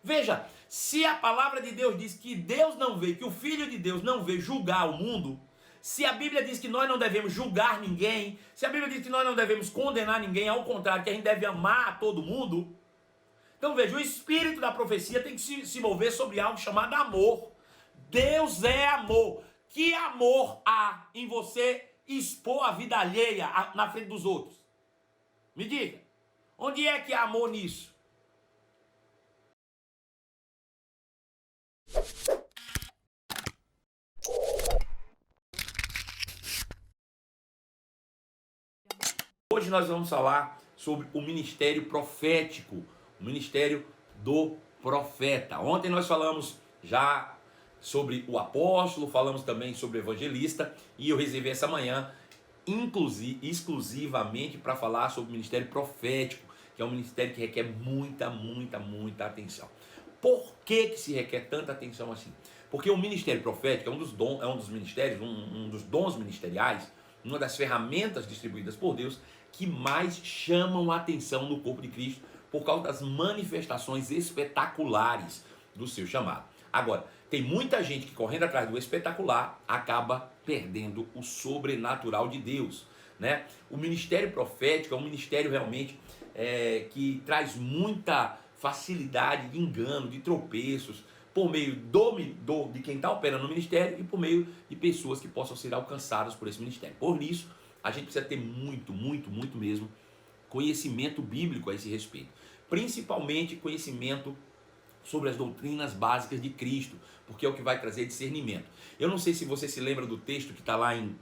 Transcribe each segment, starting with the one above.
Veja, se a palavra de Deus diz que Deus não veio, que o Filho de Deus não veio julgar o mundo, se a Bíblia diz que nós não devemos julgar ninguém, se a Bíblia diz que nós não devemos condenar ninguém, ao contrário, que a gente deve amar a todo mundo, então veja, o espírito da profecia tem que se mover sobre algo chamado amor. Deus é amor. Que amor há em você expor a vida alheia na frente dos outros? Me diga, onde é que há amor nisso? Hoje nós vamos falar sobre o ministério profético, o ministério do profeta. Ontem nós falamos já sobre o apóstolo, falamos também sobre o evangelista, e eu reservei essa manhã exclusivamente para falar sobre o ministério profético, que é um ministério que requer muita atenção. Por que se requer tanta atenção assim? Porque o ministério profético é um dos dons ministeriais, uma das ferramentas distribuídas por Deus que mais chamam a atenção no corpo de Cristo por causa das manifestações espetaculares do seu chamado. Agora, tem muita gente que, correndo atrás do espetacular, acaba perdendo o sobrenatural de Deus, né? O ministério profético é um ministério realmente que traz muita facilidade de engano, de tropeços, por meio de quem está operando no ministério e por meio de pessoas que possam ser alcançadas por esse ministério. Por isso, a gente precisa ter muito mesmo conhecimento bíblico a esse respeito. Principalmente conhecimento sobre as doutrinas básicas de Cristo, porque é o que vai trazer discernimento. Eu não sei se você se lembra do texto que está lá em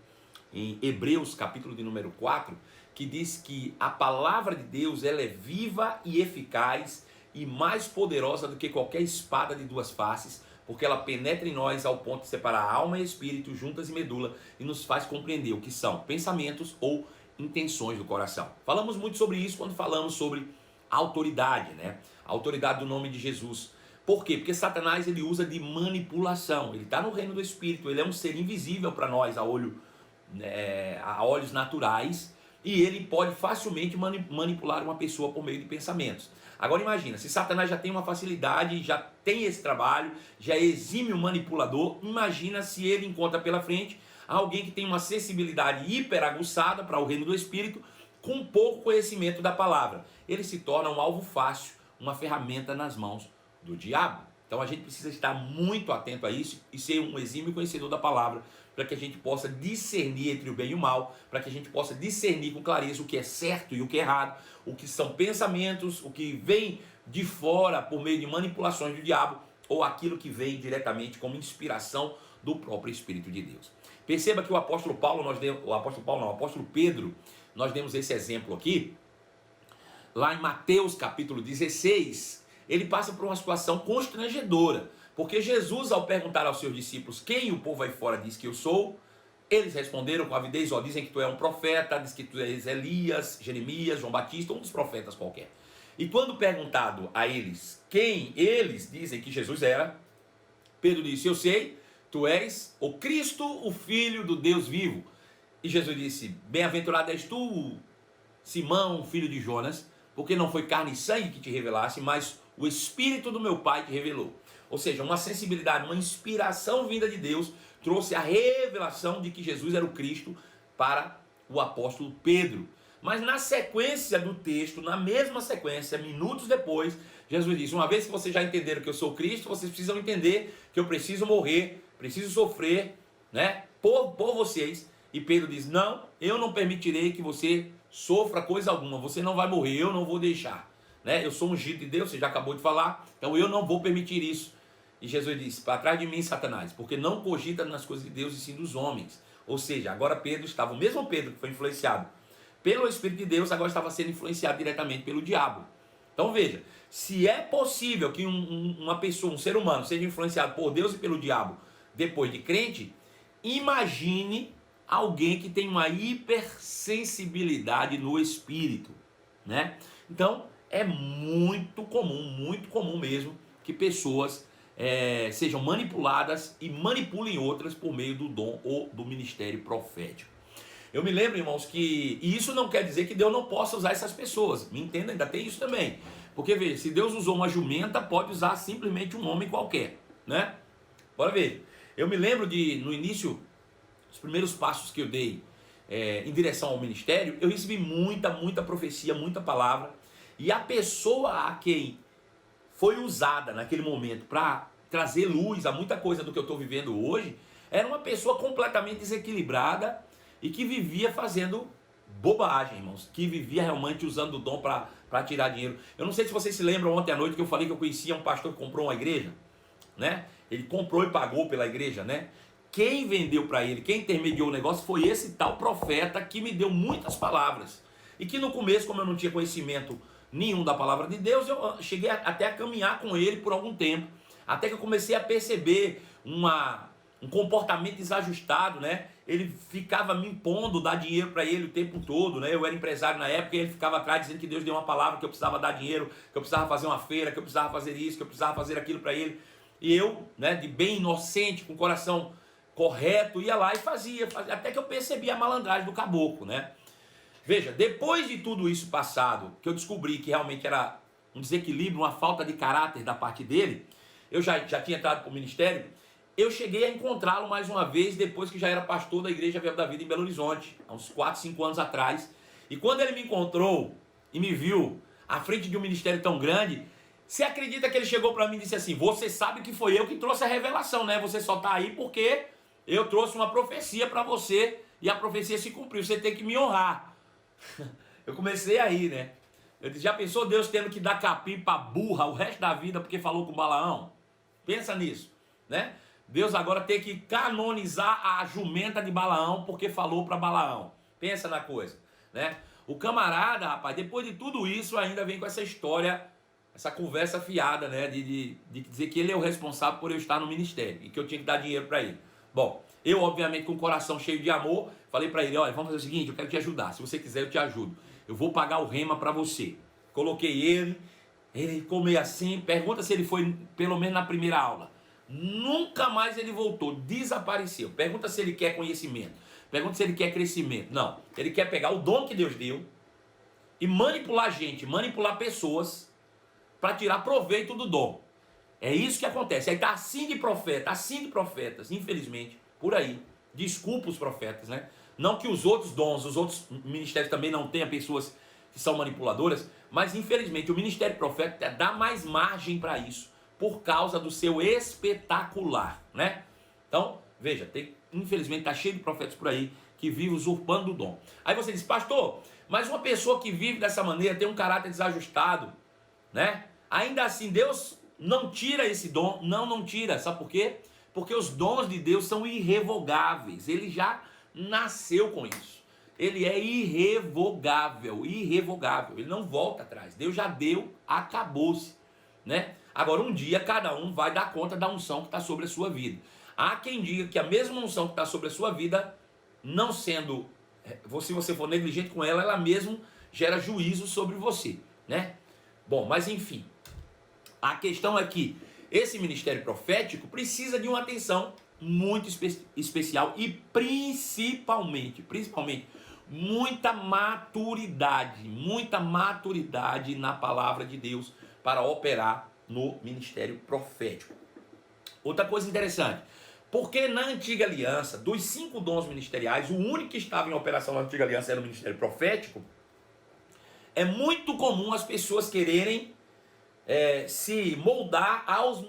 Hebreus, capítulo de número 4, que diz que a palavra de Deus ela é viva e eficaz e mais poderosa do que qualquer espada de duas faces, porque ela penetra em nós ao ponto de separar alma e espírito, juntas e medula, e nos faz compreender o que são pensamentos ou intenções do coração. Falamos muito sobre isso quando falamos sobre a autoridade, né? A autoridade do nome de Jesus. Por quê? Porque Satanás ele usa de manipulação. Ele está no reino do espírito, ele é um ser invisível para nós a olhos naturais, e ele pode facilmente manipular uma pessoa por meio de pensamentos. Agora imagina, se Satanás já tem uma facilidade, já tem esse trabalho, já é exímio manipulador, imagina se ele encontra pela frente alguém que tem uma sensibilidade hiperaguçada para o reino do espírito, com pouco conhecimento da palavra. Ele se torna um alvo fácil, uma ferramenta nas mãos do diabo. Então a gente precisa estar muito atento a isso e ser um exímio conhecedor da palavra, para que a gente possa discernir entre o bem e o mal, para que a gente possa discernir com clareza o que é certo e o que é errado, o que são pensamentos, o que vem de fora por meio de manipulações do diabo, ou aquilo que vem diretamente como inspiração do próprio Espírito de Deus. Perceba que o apóstolo Pedro, nós demos esse exemplo aqui, lá em Mateus capítulo 16, ele passa por uma situação constrangedora, porque Jesus, ao perguntar aos seus discípulos quem o povo aí fora diz que eu sou, eles responderam com avidez, dizem que tu é um profeta, diz que tu és Elias, Jeremias, João Batista, um dos profetas qualquer. E quando perguntado a eles quem eles dizem que Jesus era, Pedro disse, eu sei, tu és o Cristo, o Filho do Deus vivo. E Jesus disse, bem-aventurado és tu, Simão, filho de Jonas, porque não foi carne e sangue que te revelasse, mas o Espírito do meu Pai te revelou. Ou seja, uma sensibilidade, uma inspiração vinda de Deus trouxe a revelação de que Jesus era o Cristo para o apóstolo Pedro. Mas na sequência do texto, na mesma sequência, minutos depois, Jesus disse, uma vez que vocês já entenderam que eu sou Cristo, vocês precisam entender que eu preciso morrer, preciso sofrer, né, por vocês. E Pedro diz, não, eu não permitirei que você sofra coisa alguma, você não vai morrer, eu não vou deixar. Né? Eu sou ungido de Deus, você já acabou de falar, então eu não vou permitir isso. E Jesus disse, para trás de mim, Satanás, porque não cogita nas coisas de Deus e sim dos homens. Ou seja, agora Pedro estava, o mesmo Pedro que foi influenciado pelo Espírito de Deus, agora estava sendo influenciado diretamente pelo diabo. Então veja, se é possível que uma pessoa, um ser humano, seja influenciado por Deus e pelo diabo depois de crente, imagine alguém que tem uma hipersensibilidade no espírito, né? Então é muito comum mesmo que pessoas sejam manipuladas e manipulem outras por meio do dom ou do ministério profético. Eu me lembro, irmãos, que isso não quer dizer que Deus não possa usar essas pessoas, me entenda, ainda tem isso também, Porque veja, se Deus usou uma jumenta, pode usar simplesmente um homem qualquer, né? Bora ver. Eu me lembro de, no início, os primeiros passos que eu dei em direção ao ministério, eu recebi muita profecia, muita palavra. E a pessoa a quem foi usada naquele momento para trazer luz a muita coisa do que eu estou vivendo hoje, era uma pessoa completamente desequilibrada e que vivia fazendo bobagem, irmãos, que vivia realmente usando o dom para tirar dinheiro. Eu não sei se vocês se lembram ontem à noite que eu falei que eu conhecia um pastor que comprou uma igreja, né? Ele comprou e pagou pela igreja, né? Quem vendeu para ele, quem intermediou o negócio foi esse tal profeta que me deu muitas palavras. E que no começo, como eu não tinha conhecimento nenhum da palavra de Deus, eu cheguei até a caminhar com ele por algum tempo. Até que eu comecei a perceber um comportamento desajustado, né? Ele ficava me impondo dar dinheiro para ele o tempo todo, né? Eu era empresário na época e ele ficava atrás dizendo que Deus deu uma palavra, que eu precisava dar dinheiro, que eu precisava fazer uma feira, que eu precisava fazer isso, que eu precisava fazer aquilo para ele. E eu, né, de bem inocente, com o coração correto, ia lá e fazia, até que eu percebi a malandragem do caboclo, né? Veja, depois de tudo isso passado, que eu descobri que realmente era um desequilíbrio, uma falta de caráter da parte dele, eu já tinha entrado para o ministério, eu cheguei a encontrá-lo mais uma vez, depois que já era pastor da Igreja Verbo da Vida em Belo Horizonte, há uns 4, 5 anos atrás. E quando ele me encontrou e me viu à frente de um ministério tão grande, você acredita que ele chegou para mim e disse assim: você sabe que foi eu que trouxe a revelação, né? Você só está aí porque eu trouxe uma profecia para você e a profecia se cumpriu, você tem que me honrar. Eu comecei a rir, né? Eu disse: já pensou Deus tendo que dar capim para burra o resto da vida porque falou com Balaão? Pensa nisso, né? Deus agora tem que canonizar a jumenta de Balaão porque falou para Balaão. Pensa na coisa, né? O camarada, rapaz, depois de tudo isso ainda vem com essa história, essa conversa fiada, né? De dizer que ele é o responsável por eu estar no ministério e que eu tinha que dar dinheiro para ele. Bom, eu obviamente com o coração cheio de amor, falei para ele: olha, vamos fazer o seguinte, eu quero te ajudar, se você quiser eu te ajudo. Eu vou pagar o rema para você. Coloquei ele ficou meio assim, pergunta se ele foi pelo menos na primeira aula. Nunca mais ele voltou, desapareceu. Pergunta se ele quer conhecimento, pergunta se ele quer crescimento. Não, ele quer pegar o dom que Deus deu e manipular gente, manipular pessoas para tirar proveito do dom. É isso que acontece. Aí tá assim de profetas, infelizmente, por aí. Desculpa os profetas, né? Não que os outros dons, os outros ministérios também não tenham pessoas que são manipuladoras, mas infelizmente o ministério profético dá mais margem para isso, por causa do seu espetacular, né? Então, veja, infelizmente está cheio de profetas por aí que vivem usurpando o dom. Aí você diz: pastor, mas uma pessoa que vive dessa maneira, tem um caráter desajustado, né? Ainda assim, Deus não tira esse dom? Não tira. Sabe por quê? Porque os dons de Deus são irrevogáveis. Ele já nasceu com isso. Ele é irrevogável. Ele não volta atrás. Deus já deu, acabou-se, né? Agora, um dia, cada um vai dar conta da unção que está sobre a sua vida. Há quem diga que a mesma unção que está sobre a sua vida, não sendo, se você for negligente com ela, ela mesmo gera juízo sobre você, né? Bom, mas enfim, a questão é que esse ministério profético precisa de uma atenção muito especial e principalmente, muita maturidade na palavra de Deus para operar no ministério profético. Outra coisa interessante, porque na antiga aliança, dos 5 dons ministeriais, o único que estava em operação na antiga aliança era o ministério profético. É muito comum as pessoas quererem se moldar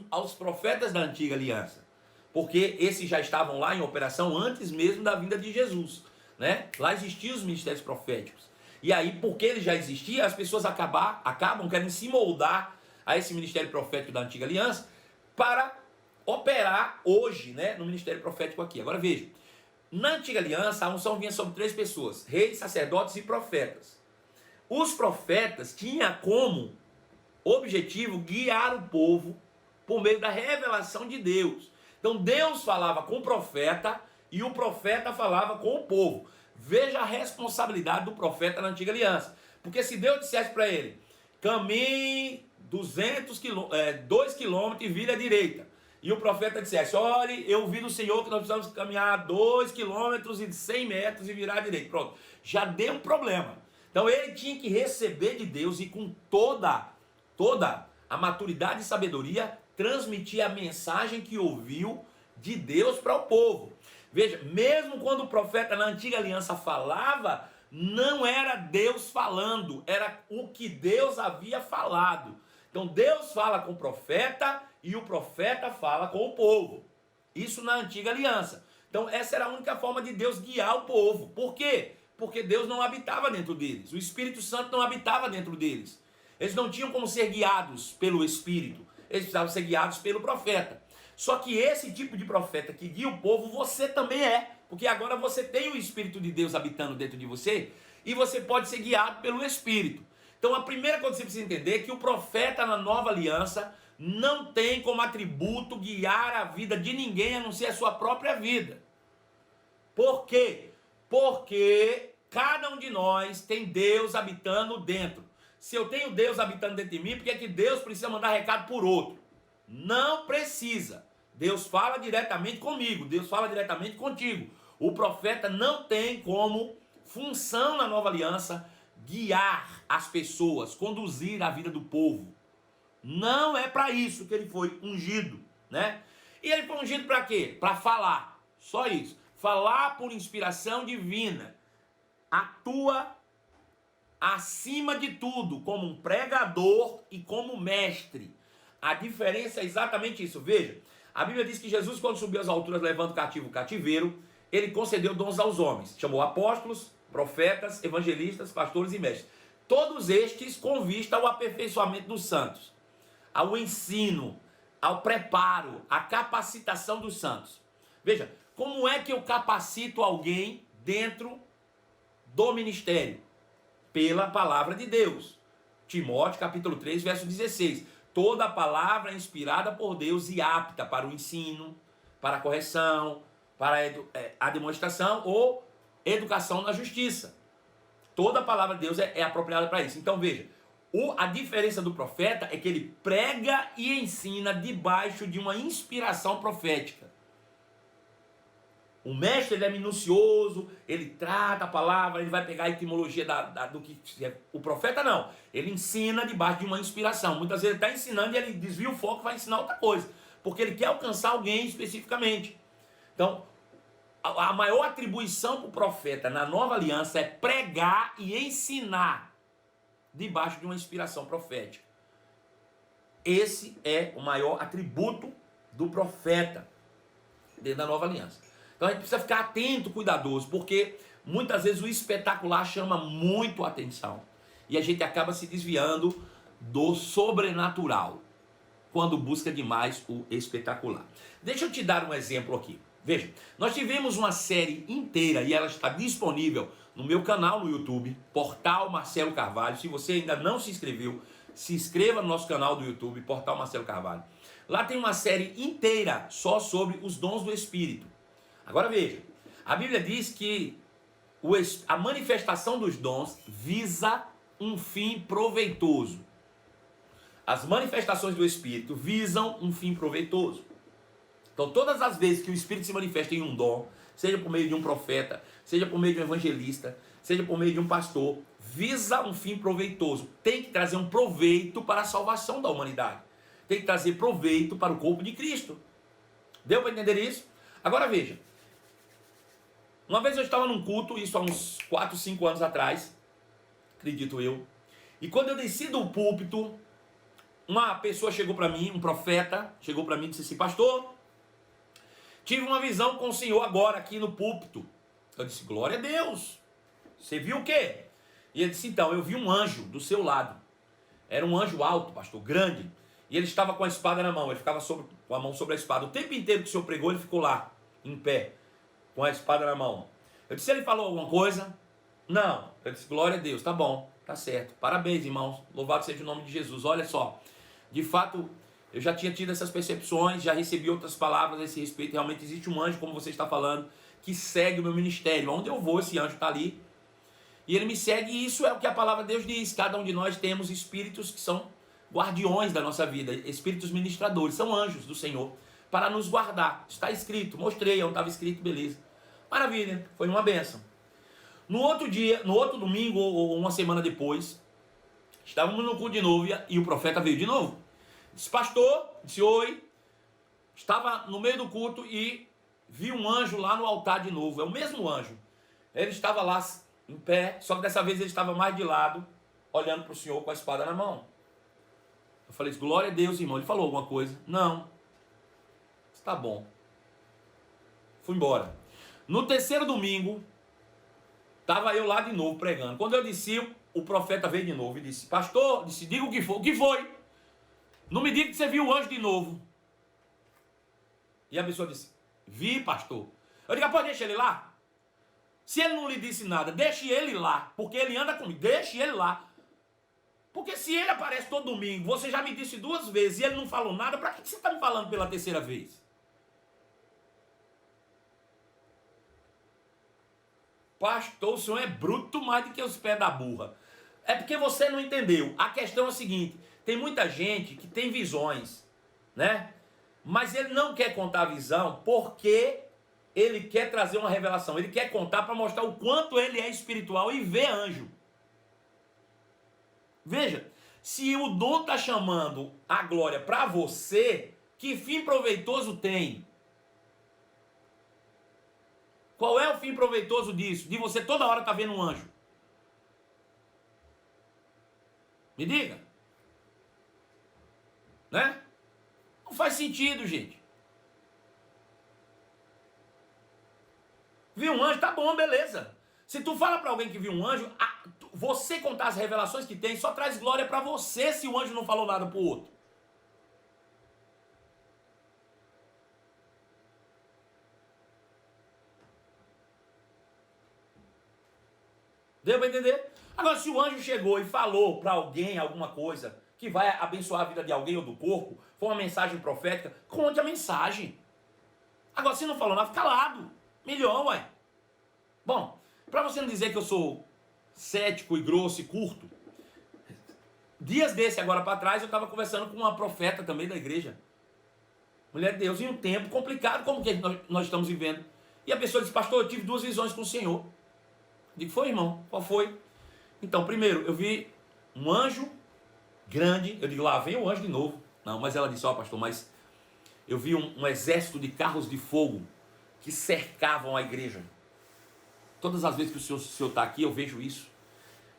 aos profetas da antiga aliança, porque esses já estavam lá em operação antes mesmo da vinda de Jesus, né? Lá existiam os ministérios proféticos, e aí, porque ele já existia, as pessoas acabam querendo se moldar a esse ministério profético da antiga aliança para operar hoje, né, no ministério profético aqui. Agora veja, na antiga aliança a unção vinha sobre 3 pessoas: reis, sacerdotes e profetas. Os profetas tinham como objetivo guiar o povo por meio da revelação de Deus. Então Deus falava com o profeta e o profeta falava com o povo. Veja a responsabilidade do profeta na antiga aliança, porque se Deus dissesse para ele: caminhe 2 quilômetros e vire à direita, e o profeta dissesse: olhe, eu vi do Senhor que nós precisamos caminhar 2 quilômetros e 100 metros e virar à direita, pronto, já deu um problema. Então ele tinha que receber de Deus e com toda toda a maturidade e sabedoria, transmitir a mensagem que ouviu de Deus para o povo. Veja, mesmo quando o profeta na antiga aliança falava, não era Deus falando, era o que Deus havia falado. Então Deus fala com o profeta e o profeta fala com o povo. Isso na antiga aliança. Então essa era a única forma de Deus guiar o povo. Por quê? Porque Deus não habitava dentro deles. O Espírito Santo não habitava dentro deles. Eles não tinham como ser guiados pelo Espírito. Eles precisavam ser guiados pelo profeta. Só que esse tipo de profeta que guia o povo, você também é. Porque agora você tem o Espírito de Deus habitando dentro de você e você pode ser guiado pelo Espírito. Então a primeira coisa que você precisa entender é que o profeta na nova aliança não tem como atributo guiar a vida de ninguém a não ser a sua própria vida. Por quê? Porque cada um de nós tem Deus habitando dentro. Se eu tenho Deus habitando dentro de mim, por que é que Deus precisa mandar recado por outro? Não precisa. Deus fala diretamente comigo, Deus fala diretamente contigo. O profeta não tem como função na nova aliança guiar as pessoas, conduzir a vida do povo. Não é para isso que ele foi ungido, né? E ele foi ungido para quê? Para falar, só isso. Falar por inspiração divina. Atua acima de tudo como um pregador e como mestre. A diferença é exatamente isso. Veja, a Bíblia diz que Jesus, quando subiu às alturas levando cativo o cativeiro, ele concedeu dons aos homens. Chamou apóstolos, profetas, evangelistas, pastores e mestres. Todos estes com vista ao aperfeiçoamento dos santos, ao ensino, ao preparo, à capacitação dos santos. Veja, como é que eu capacito alguém dentro do ministério? Pela palavra de Deus. Timóteo capítulo 3, verso 16. Toda a palavra é inspirada por Deus e apta para o ensino, para a correção, para a demonstração ou educação na justiça. Toda a palavra de Deus é apropriada para isso. Então veja, a diferença do profeta é que ele prega e ensina debaixo de uma inspiração profética. O mestre, ele é minucioso, ele trata a palavra, ele vai pegar a etimologia do que é. O profeta não, ele ensina debaixo de uma inspiração. Muitas vezes ele está ensinando e ele desvia o foco e vai ensinar outra coisa, porque ele quer alcançar alguém especificamente. Então, a maior atribuição para o profeta na nova aliança é pregar e ensinar debaixo de uma inspiração profética. Esse é o maior atributo do profeta dentro da nova aliança. Então a gente precisa ficar atento, cuidadoso, porque muitas vezes o espetacular chama muito a atenção. E a gente acaba se desviando do sobrenatural, quando busca demais o espetacular. Deixa eu te dar um exemplo aqui. Veja, nós tivemos uma série inteira e ela está disponível no meu canal no YouTube, Portal Marcelo Carvalho. Se você ainda não se inscreveu, se inscreva no nosso canal do YouTube, Portal Marcelo Carvalho. Lá tem uma série inteira só sobre os dons do Espírito. Agora veja, a Bíblia diz que a manifestação dos dons visa um fim proveitoso. As manifestações do Espírito visam um fim proveitoso. Então todas as vezes que o Espírito se manifesta em um dom, seja por meio de um profeta, seja por meio de um evangelista, seja por meio de um pastor, visa um fim proveitoso. Tem que trazer um proveito para a salvação da humanidade. Tem que trazer proveito para o corpo de Cristo. Deu para entender isso? Agora veja. Uma vez eu estava num culto, isso há uns 4, 5 anos atrás, acredito eu. E quando eu desci do púlpito, uma pessoa chegou para mim, um profeta, chegou para mim e disse assim: pastor, tive uma visão com o senhor agora aqui no púlpito. Eu disse: glória a Deus. Você viu o quê? E ele disse: então, eu vi um anjo do seu lado. Era um anjo alto, pastor, grande. E ele estava com a espada na mão, ele ficava com a mão sobre a espada. O tempo inteiro que o senhor pregou, ele ficou lá, em pé, com a espada na mão. Eu disse: ele falou alguma coisa? Não. Eu disse: glória a Deus, tá bom, tá certo. Parabéns, irmãos, louvado seja o nome de Jesus. Olha só, de fato, eu já tinha tido essas percepções, já recebi outras palavras a esse respeito. Realmente existe um anjo, como você está falando, que segue o meu ministério. Onde eu vou, esse anjo está ali. E ele me segue, e isso é o que a palavra de Deus diz. Cada um de nós temos espíritos que são guardiões da nossa vida, espíritos ministradores, são anjos do Senhor, para nos guardar. Está escrito, mostrei onde estava escrito, beleza. Maravilha, foi uma bênção. No outro dia, no outro domingo, ou uma semana depois, Estávamos no culto de novo e o profeta veio de novo. Disse, pastor, disse oi. Estava no meio do culto e vi um anjo lá no altar de novo. É o mesmo anjo. Ele estava lá em pé, só que dessa vez ele estava mais de lado, olhando para o Senhor com a espada na mão. Eu falei, glória a Deus, irmão. Ele falou alguma coisa? Não. Está bom. Fui embora. No terceiro domingo, estava eu lá de novo pregando. Quando eu desci, o profeta veio de novo e disse, pastor, disse, diga o que foi. O que foi? Não me diga que você viu o anjo de novo. E a pessoa disse, vi, pastor. Eu digo, pô, deixa ele lá. Se ele não lhe disse nada, deixe ele lá, porque ele anda comigo, deixe ele lá. Porque se ele aparece todo domingo, você já me disse 2 vezes e ele não falou nada, para que você está me falando pela terceira vez? Pastor, o senhor é bruto mais do que os pés da burra. É porque você não entendeu. A questão é a seguinte, tem muita gente que tem visões, né? Mas ele não quer contar a visão porque ele quer trazer uma revelação. Ele quer contar para mostrar o quanto ele é espiritual e vê anjo. Veja, se o dom está chamando a glória para você, que fim proveitoso tem? Qual é o fim proveitoso disso? De você toda hora estar vendo um anjo? Me diga. Né? Não faz sentido, gente. Viu um anjo? Tá bom, beleza. Se tu fala para alguém que viu um anjo, você contar as revelações que tem, só traz glória para você se o anjo não falou nada pro outro. Deu para entender? Agora, se o anjo chegou e falou para alguém alguma coisa que vai abençoar a vida de alguém ou do corpo, foi uma mensagem profética, conte a mensagem. Agora, se não falou nada, fica calado. Melhor, ué. Bom, para você não dizer que eu sou cético e grosso e curto, dias desse agora para trás, eu estava conversando com uma profeta também da igreja. Mulher de Deus, em um tempo complicado como que nós estamos vivendo. E a pessoa disse, pastor, eu tive 2 visões com o Senhor. Eu digo, foi, irmão? Qual foi? Então, primeiro, eu vi um anjo grande. Eu digo, lá vem o anjo de novo. Não, mas ela disse, ó, pastor, mas eu vi um exército de carros de fogo que cercavam a igreja. Todas as vezes que o senhor está aqui, eu vejo isso.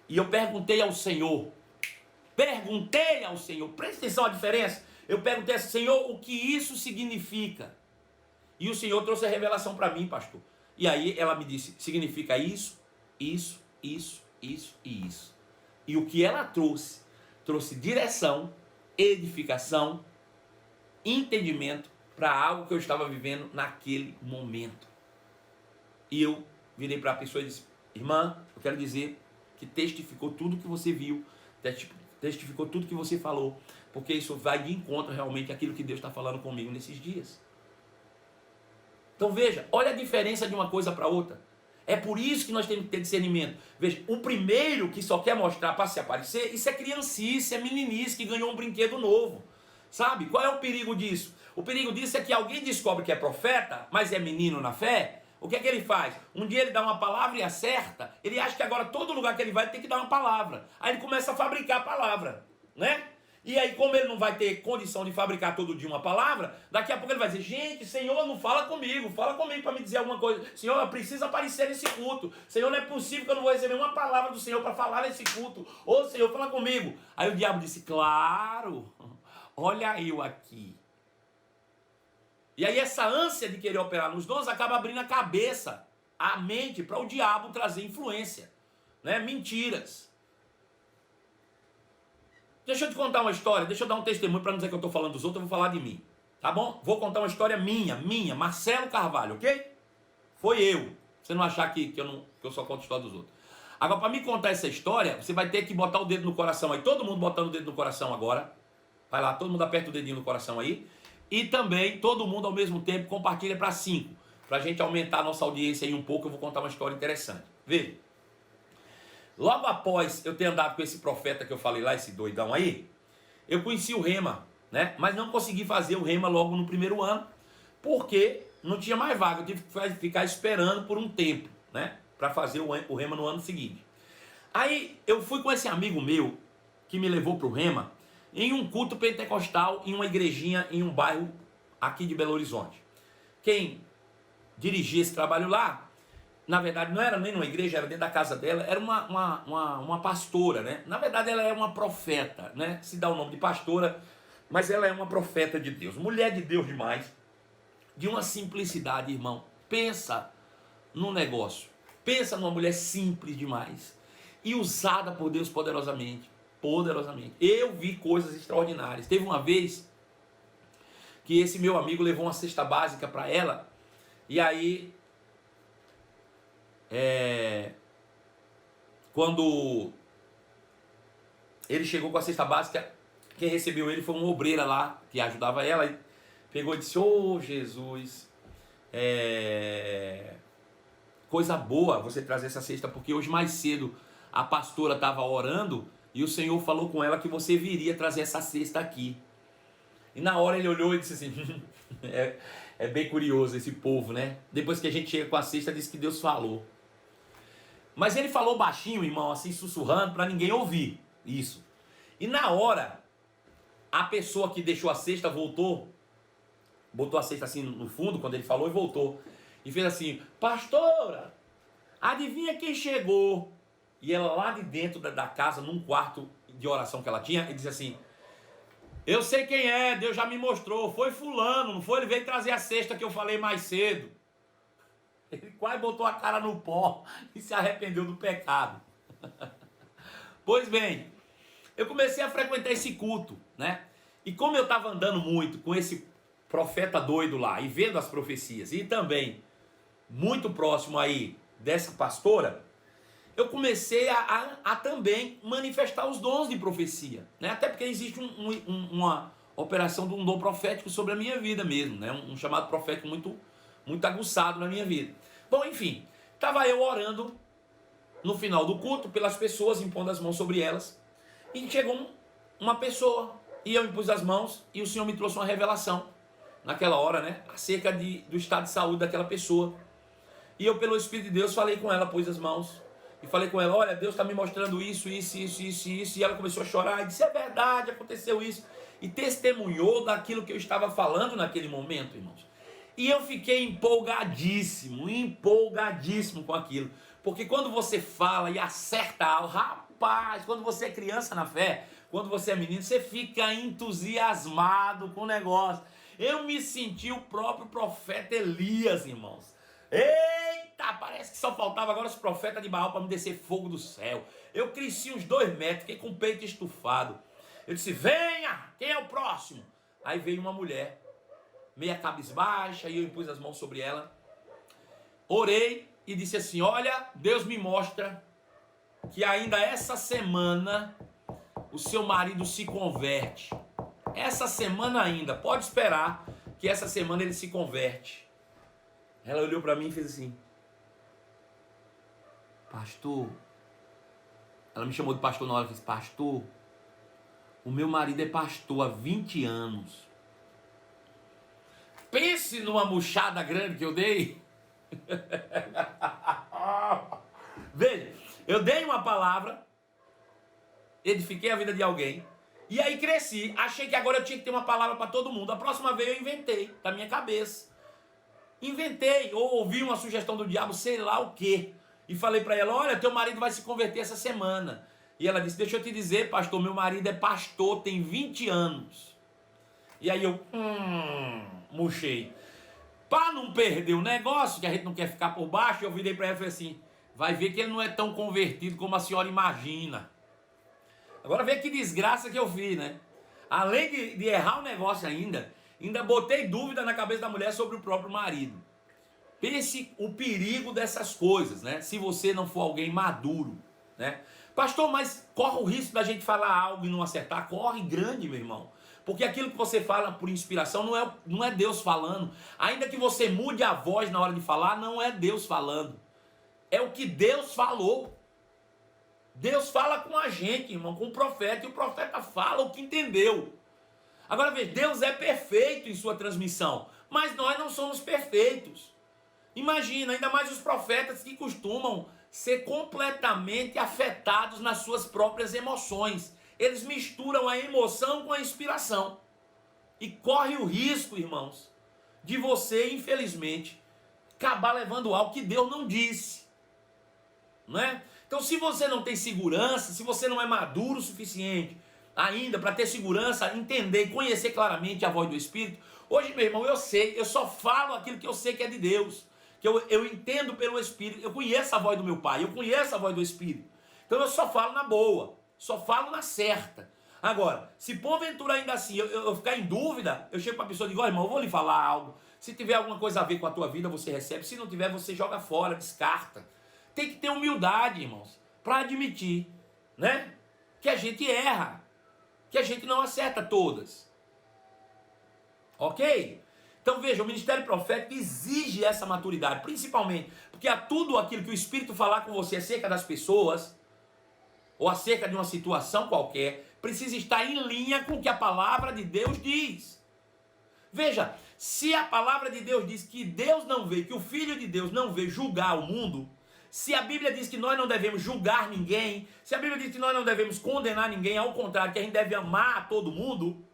E eu perguntei ao Senhor, presta atenção à diferença. Eu perguntei ao Senhor o que isso significa. E o Senhor trouxe a revelação para mim, pastor. E aí ela me disse, significa isso, isso, isso, isso e isso. E o que ela trouxe direção, edificação, entendimento para algo que eu estava vivendo naquele momento. E eu virei para a pessoa e disse, irmã, eu quero dizer que testificou tudo que você viu, testificou tudo que você falou, porque isso vai de encontro realmente àquilo que Deus está falando comigo nesses dias. Então veja, olha a diferença de uma coisa para outra. É por isso que nós temos que ter discernimento. Veja, o primeiro que só quer mostrar para se aparecer, isso é criancice, é meninice que ganhou um brinquedo novo. Sabe? Qual é o perigo disso? O perigo disso é que alguém descobre que é profeta, mas é menino na fé. O que é que ele faz? Um dia ele dá uma palavra e acerta. Ele acha que agora todo lugar que ele vai tem que dar uma palavra. Aí ele começa a fabricar a palavra, né? E aí, como ele não vai ter condição de fabricar todo dia uma palavra, daqui a pouco ele vai dizer, gente, Senhor, não fala comigo para me dizer alguma coisa. Senhor, eu preciso aparecer nesse culto. Senhor, não é possível que eu não vou receber uma palavra do Senhor para falar nesse culto. Ô Senhor, fala comigo. Aí o diabo disse, claro, olha eu aqui. E aí essa ânsia de querer operar nos dons acaba abrindo a cabeça, a mente, para o diabo trazer influência, né? Mentiras. Deixa eu te contar uma história, deixa eu dar um testemunho para não dizer que eu estou falando dos outros, eu vou falar de mim. Tá bom? Vou contar uma história minha, Marcelo Carvalho, ok? Foi eu. Você não achar que eu só conto a história dos outros. Agora, para me contar essa história, você vai ter que botar o dedo no coração aí. Todo mundo botando o dedo no coração agora. Vai lá, todo mundo aperta o dedinho no coração aí. E também, todo mundo ao mesmo tempo, compartilha para 5. Para a gente aumentar a nossa audiência aí um pouco, eu vou contar uma história interessante. Veja. Logo após eu ter andado com esse profeta que eu falei lá, esse doidão aí, eu conheci o Rema, né? Mas não consegui fazer o Rema logo no primeiro ano, porque não tinha mais vaga. Eu tive que ficar esperando por um tempo, né? Para fazer o Rema no ano seguinte. Aí eu fui com esse amigo meu, que me levou para o Rema em um culto pentecostal, em uma igrejinha, em um bairro aqui de Belo Horizonte. Quem dirigia esse trabalho lá, na verdade não era nem numa igreja, era dentro da casa dela, era uma pastora, né? Na verdade ela é uma profeta, né? Se dá o nome de pastora, mas ela é uma profeta de Deus, mulher de Deus demais, de uma simplicidade, irmão. Pensa num negócio, pensa numa mulher simples demais e usada por Deus poderosamente, poderosamente. Eu vi coisas extraordinárias. Teve uma vez que esse meu amigo levou uma cesta básica para ela, e aí quando ele chegou com a cesta básica, quem recebeu ele foi uma obreira lá que ajudava ela, e pegou e disse: "Ô Jesus, coisa boa você trazer essa cesta, porque hoje mais cedo a pastora estava orando e o Senhor falou com ela que você viria trazer essa cesta aqui." E na hora ele olhou e disse assim: é bem curioso esse povo, né? Depois que a gente chega com a cesta, diz que Deus falou. Mas ele falou baixinho, irmão, assim sussurrando, para ninguém ouvir isso. E na hora, a pessoa que deixou a cesta voltou, botou a cesta assim no fundo, quando ele falou, e voltou. E fez assim: "Pastora, adivinha quem chegou?" E ela lá de dentro da casa, num quarto de oração que ela tinha, e disse assim: "Eu sei quem é, Deus já me mostrou, foi fulano, não foi? Ele veio trazer a cesta que eu falei mais cedo." Ele quase botou a cara no pó e se arrependeu do pecado. Pois bem, eu comecei a frequentar esse culto, né? E como eu estava andando muito com esse profeta doido lá e vendo as profecias, e também muito próximo aí dessa pastora, eu comecei a também manifestar os dons de profecia, né? Até porque existe uma operação de um dom profético sobre a minha vida mesmo, né? Um chamado profético muito aguçado na minha vida. Bom, enfim, estava eu orando no final do culto pelas pessoas, impondo as mãos sobre elas, e chegou uma pessoa, e eu impus as mãos, e o Senhor me trouxe uma revelação, naquela hora, né? Acerca do estado de saúde daquela pessoa. E eu, pelo Espírito de Deus, falei com ela, pus as mãos, e falei com ela: "Olha, Deus está me mostrando isso. E ela começou a chorar, e disse: "É verdade, aconteceu isso." E testemunhou daquilo que eu estava falando naquele momento, irmãos. E eu fiquei empolgadíssimo com aquilo. Porque quando você fala e acerta algo, rapaz, quando você é criança na fé, quando você é menino, você fica entusiasmado com o negócio. Eu me senti o próprio profeta Elias, irmãos. Eita, parece que só faltava agora os profetas de Baal para me descer fogo do céu. Eu cresci uns 2 metros, fiquei com o peito estufado. Eu disse: "Venha, quem é o próximo?" Aí veio uma mulher, meia cabisbaixa, e eu impus as mãos sobre ela, orei e disse assim: "Olha, Deus me mostra que ainda essa semana o seu marido se converte. Essa semana ainda, pode esperar que essa semana ele se converte." Ela olhou para mim e fez assim: "Pastor," ela me chamou de pastor na hora, e disse: "Pastor, o meu marido é pastor há 20 anos. Pense numa murchada grande que eu dei." Veja, eu dei uma palavra, edifiquei a vida de alguém, e aí cresci, achei que agora eu tinha que ter uma palavra para todo mundo. A próxima vez eu inventei, da minha cabeça. Inventei, ou ouvi uma sugestão do diabo, sei lá o quê. E falei para ela: "Olha, teu marido vai se converter essa semana." E ela disse: "Deixa eu te dizer, pastor, meu marido é pastor, tem 20 anos. E aí eu, murchei. Para não perder o negócio, que a gente não quer ficar por baixo, eu virei para ela e falei assim: "Vai ver que ele não é tão convertido como a senhora imagina." Agora vê que desgraça que eu fiz, né? Além de errar o negócio ainda botei dúvida na cabeça da mulher sobre o próprio marido. Pense o perigo dessas coisas, né? Se você não for alguém maduro, né? "Pastor, mas corre o risco da gente falar algo e não acertar?" Corre grande, meu irmão. Porque aquilo que você fala por inspiração não é Deus falando. Ainda que você mude a voz na hora de falar, não é Deus falando. É o que Deus falou. Deus fala com a gente, irmão, com o profeta, e o profeta fala o que entendeu. Agora veja, Deus é perfeito em sua transmissão, mas nós não somos perfeitos. Imagina, ainda mais os profetas que costumam ser completamente afetados nas suas próprias emoções. eles misturam a emoção com a inspiração. E corre o risco, irmãos, de você, infelizmente, acabar levando algo que Deus não disse. Não é? Então, se você não tem segurança, se você não é maduro o suficiente ainda para ter segurança, entender e conhecer claramente a voz do Espírito, hoje, meu irmão, eu só falo aquilo que eu sei que é de Deus, que eu entendo pelo Espírito, eu conheço a voz do meu Pai, eu conheço a voz do Espírito. Então, eu só falo na boa, só falo na certa. Agora, se porventura ainda assim eu ficar em dúvida, eu chego para a pessoa e digo: ó, irmão, eu vou lhe falar algo. Se tiver alguma coisa a ver com a tua vida, você recebe. Se não tiver, você joga fora, descarta. Tem que ter humildade, irmãos, para admitir, né, que a gente erra, que a gente não acerta todas. Ok? Então veja, o ministério profético exige essa maturidade, principalmente porque a tudo aquilo que o Espírito falar com você acerca das pessoas, ou acerca de uma situação qualquer, precisa estar em linha com o que a palavra de Deus diz. Veja, se a palavra de Deus diz que Deus não veio, que o Filho de Deus não veio julgar o mundo, se a Bíblia diz que nós não devemos julgar ninguém, se a Bíblia diz que nós não devemos condenar ninguém, ao contrário, que a gente deve amar a todo mundo,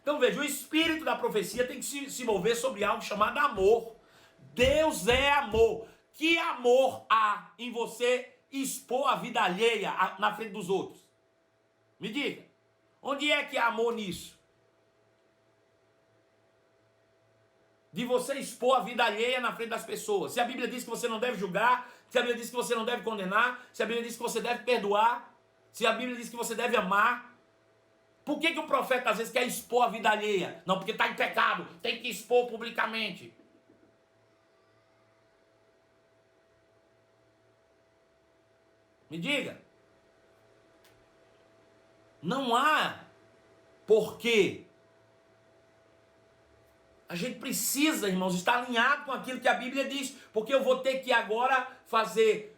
então veja, o espírito da profecia tem que se mover sobre algo chamado amor. Deus é amor. Que amor há em você expor a vida alheia na frente dos outros? Me diga, onde é que há amor nisso? De você expor a vida alheia na frente das pessoas. Se a Bíblia diz que você não deve julgar, se a Bíblia diz que você não deve condenar, se a Bíblia diz que você deve perdoar, se a Bíblia diz que você deve amar, por que o profeta às vezes quer expor a vida alheia? Não, porque está em pecado, tem que expor publicamente. Me diga. Não há porquê. A gente precisa, irmãos, estar alinhado com aquilo que a Bíblia diz, porque eu vou ter que agora fazer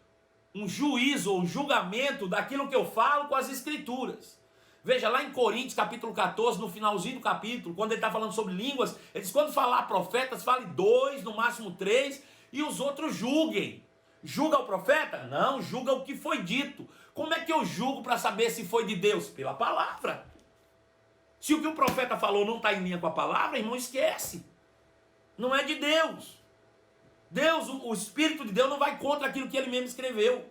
um juízo ou um julgamento daquilo que eu falo com as Escrituras. Veja, lá em Coríntios, capítulo 14, no finalzinho do capítulo, quando ele está falando sobre línguas, ele diz: quando falar profetas, fale 2, no máximo 3, e os outros julguem. Julga o profeta? Não, julga o que foi dito. Como é que eu julgo para saber se foi de Deus? Pela palavra. Se o que o profeta falou não está em linha com a palavra, irmão, esquece. Não é de Deus. Deus, o Espírito de Deus não vai contra aquilo que ele mesmo escreveu.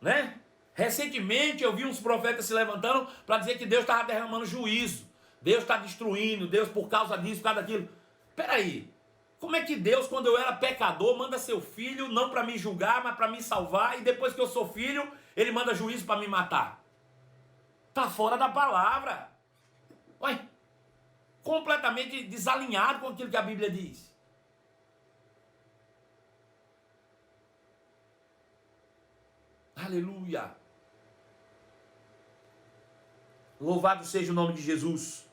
Né? Recentemente eu vi uns profetas se levantando para dizer que Deus estava derramando juízo. Deus está destruindo, Deus por causa disso, por causa daquilo. Peraí, como é que Deus, quando eu era pecador, manda seu filho não para me julgar, mas para me salvar, e depois que eu sou filho, ele manda juízo para me matar? Está fora da palavra. Ué, completamente desalinhado com aquilo que a Bíblia diz. Aleluia. Louvado seja o nome de Jesus.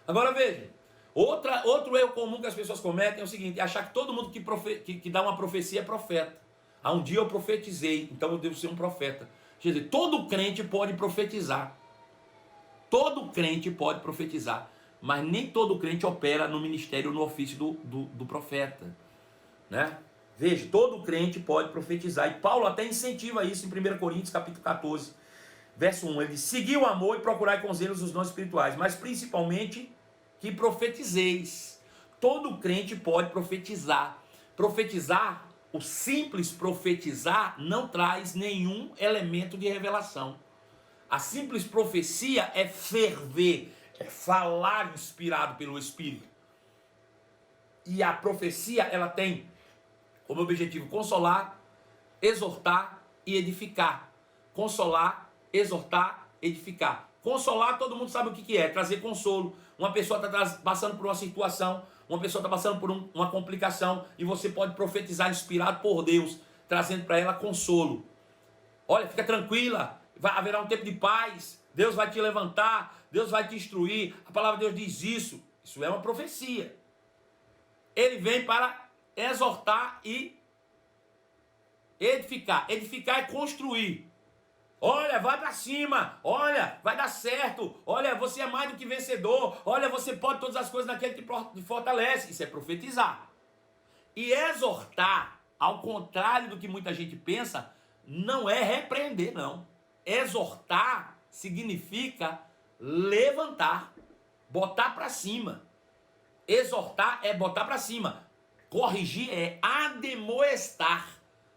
Agora veja, outro erro comum que as pessoas cometem é o seguinte: é achar que todo mundo que dá uma profecia é profeta. Um dia eu profetizei, então eu devo ser um profeta. Quer dizer, todo crente pode profetizar. Todo crente pode profetizar. Mas nem todo crente opera no ministério, no ofício do profeta. Né? Veja, todo crente pode profetizar. E Paulo até incentiva isso em 1 Coríntios capítulo 14, verso 1. Ele diz: segui o amor e procurai com zelo os dons espirituais, mas principalmente que profetizeis. Todo crente pode profetizar. Profetizar, o simples profetizar, não traz nenhum elemento de revelação. A simples profecia é ferver, é falar inspirado pelo Espírito. E a profecia, ela tem como objetivo consolar, exortar e edificar. Consolar, exortar, edificar. Consolar, todo mundo sabe o que é, trazer consolo. Uma pessoa está passando por uma situação, uma pessoa está passando por uma complicação, e você pode profetizar inspirado por Deus, trazendo para ela consolo. Olha, fica tranquila, haverá um tempo de paz, Deus vai te levantar, Deus vai te instruir, a palavra de Deus diz isso. Isso é uma profecia. Ele vem para exortar e edificar. Edificar é construir. Olha, vai para cima. Olha, vai dar certo. Olha, você é mais do que vencedor. Olha, você pode todas as coisas naquele que te fortalece. Isso é profetizar. E exortar, ao contrário do que muita gente pensa, não é repreender, não. Exortar significa levantar, botar para cima. Exortar é botar para cima. Corrigir é ademoestar.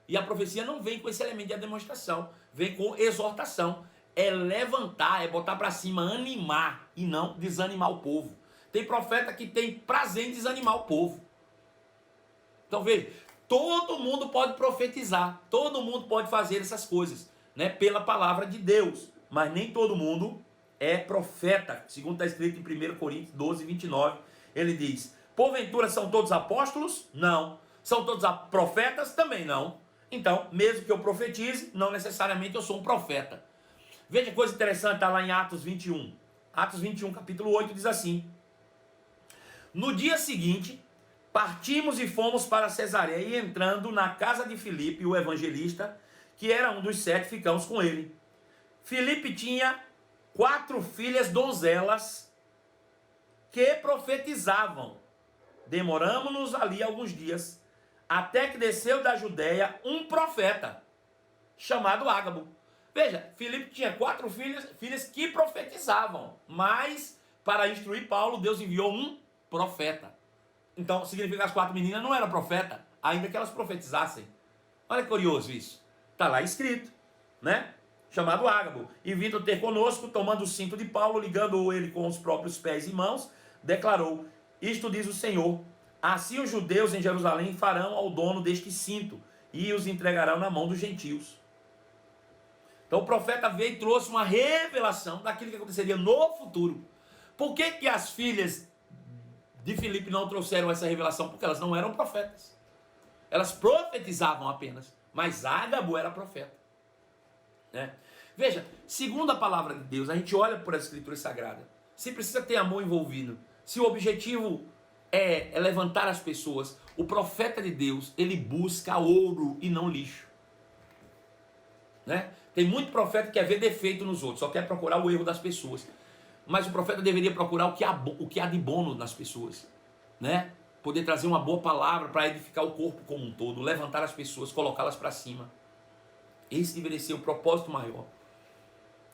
E a profecia não vem com esse elemento de demonstração, vem com exortação. É levantar, é botar para cima, animar e não desanimar o povo. Tem profeta que tem prazer em desanimar o povo. Então veja, todo mundo pode profetizar, todo mundo pode fazer essas coisas, né, pela palavra de Deus, mas nem todo mundo é profeta. Segundo está escrito em 1 Coríntios 12, 29, ele diz: porventura são todos apóstolos? Não. São todos profetas? Também não. Então, mesmo que eu profetize, não necessariamente eu sou um profeta. Veja que coisa interessante, está lá em Atos 21. Atos 21, capítulo 8, diz assim: no dia seguinte, partimos e fomos para Cesareia, e entrando na casa de Filipe, o evangelista, que era um dos 7, ficamos com ele. Filipe tinha 4 filhas donzelas que profetizavam. Demoramos-nos ali alguns dias, até que desceu da Judéia um profeta, chamado Ágabo. Veja, Filipe tinha 4 filhas que profetizavam, mas para instruir Paulo, Deus enviou um profeta. Então, significa que as 4 meninas não eram profeta, ainda que elas profetizassem. Olha que curioso isso. Está lá escrito, né? Chamado Ágabo. E vindo ter conosco, tomando o cinto de Paulo, ligando ele com os próprios pés e mãos, declarou: isto diz o Senhor, assim os judeus em Jerusalém farão ao dono deste cinto, e os entregarão na mão dos gentios. Então o profeta veio e trouxe uma revelação daquilo que aconteceria no futuro. Por que que as filhas de Filipe não trouxeram essa revelação? Porque elas não eram profetas. Elas profetizavam apenas. Mas Ágabo era profeta, né? Veja, segundo a palavra de Deus, a gente olha por essa escritura sagrada. Se precisa ter amor envolvido, se o objetivo é levantar as pessoas, o profeta de Deus, ele busca ouro e não lixo, né? Tem muito profeta que quer ver defeito nos outros, só quer procurar o erro das pessoas. Mas o profeta deveria procurar o que há de bom nas pessoas, né? Poder trazer uma boa palavra para edificar o corpo como um todo, levantar as pessoas, colocá-las para cima. Esse deveria ser o propósito maior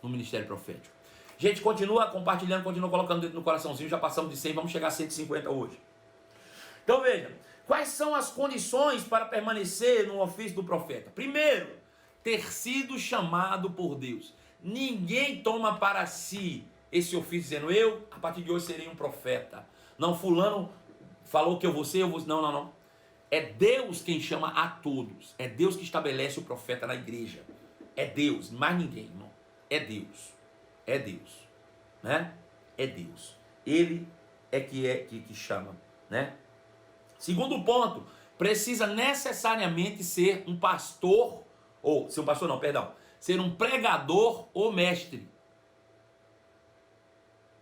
no ministério profético. Gente, continua compartilhando, continua colocando dentro no coraçãozinho. Já passamos de 100, vamos chegar a 150 hoje. Então veja, quais são as condições para permanecer no ofício do profeta? Primeiro, ter sido chamado por Deus. Ninguém toma para si esse ofício dizendo: eu, a partir de hoje, serei um profeta. Não, fulano falou que eu vou ser, eu vou... Não. É Deus quem chama a todos. É Deus que estabelece o profeta na igreja. É Deus, mais ninguém, irmão. É Deus. É Deus, né? É Deus. Ele é que chama, né? Segundo ponto, precisa necessariamente ser um pastor, ou ser um pastor não, perdão, ser um pregador ou mestre.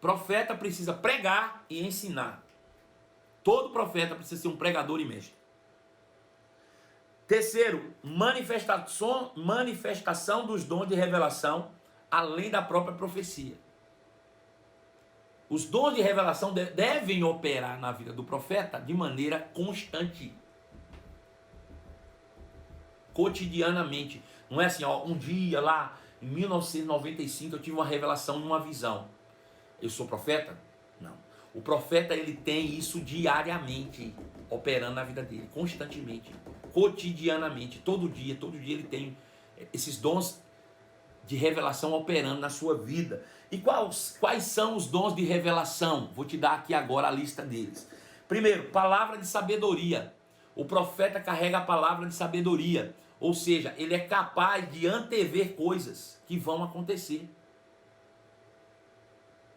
Profeta precisa pregar e ensinar. Todo profeta precisa ser um pregador e mestre. Terceiro, manifestação dos dons de revelação, além da própria profecia. Os dons de revelação devem operar na vida do profeta de maneira constante, cotidianamente. Não é assim, ó, um dia lá, em 1995, eu tive uma revelação numa visão. Eu sou profeta? Não. O profeta, ele tem isso diariamente, operando na vida dele, constantemente, cotidianamente, todo dia ele tem esses dons de revelação operando na sua vida. E quais são os dons de revelação? Vou te dar aqui agora a lista deles. Primeiro, palavra de sabedoria. O profeta carrega a palavra de sabedoria, ou seja, ele é capaz de antever coisas que vão acontecer.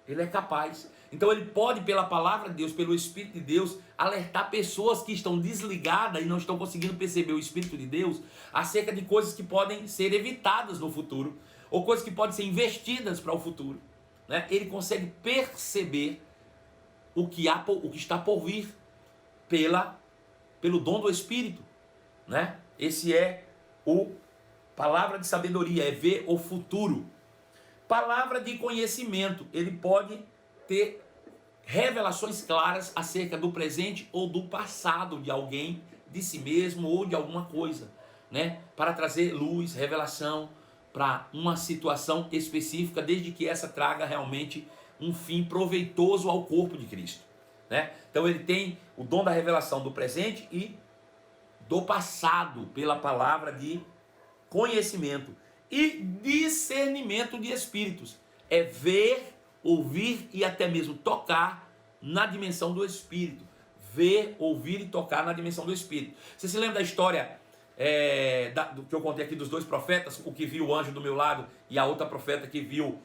Ele é capaz. Então ele pode, pela palavra de Deus, pelo Espírito de Deus, alertar pessoas que estão desligadas e não estão conseguindo perceber o Espírito de Deus acerca de coisas que podem ser evitadas no futuro, ou coisas que podem ser investidas para o futuro, né? Ele consegue perceber o que está por vir pelo dom do Espírito, né? Esse é o palavra de sabedoria, é ver o futuro. Palavra de conhecimento, ele pode ter revelações claras acerca do presente ou do passado de alguém, de si mesmo ou de alguma coisa. né, para trazer luz, revelação para uma situação específica, desde que essa traga realmente um fim proveitoso ao corpo de Cristo, né? Então ele tem o dom da revelação do presente e do passado, pela palavra de conhecimento e discernimento de espíritos. É ver, ouvir e até mesmo tocar na dimensão do espírito. Ver, ouvir e tocar na dimensão do espírito. Você se lembra da história do que eu contei aqui dos dois profetas, o que viu o anjo do meu lado e a outra profeta que viu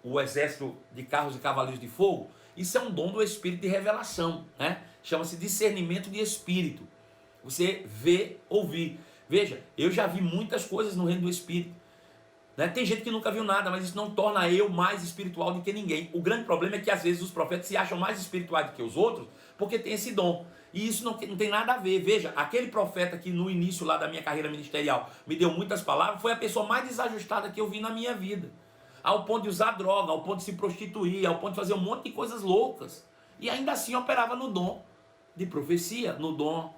o exército de carros e cavaleiros de fogo? Isso é um dom do espírito de revelação, né? Chama-se discernimento de espírito. Você vê, ouvir. Veja, eu já vi muitas coisas no reino do espírito, né? Tem gente que nunca viu nada, mas isso não torna eu mais espiritual do que ninguém. O grande problema é que às vezes os profetas se acham mais espirituais do que os outros, porque tem esse dom. E isso não tem nada a ver. Veja, aquele profeta que no início lá da minha carreira ministerial me deu muitas palavras, foi a pessoa mais desajustada que eu vi na minha vida. Ao ponto de usar droga, ao ponto de se prostituir, ao ponto de fazer um monte de coisas loucas. E ainda assim operava no dom de profecia, no dom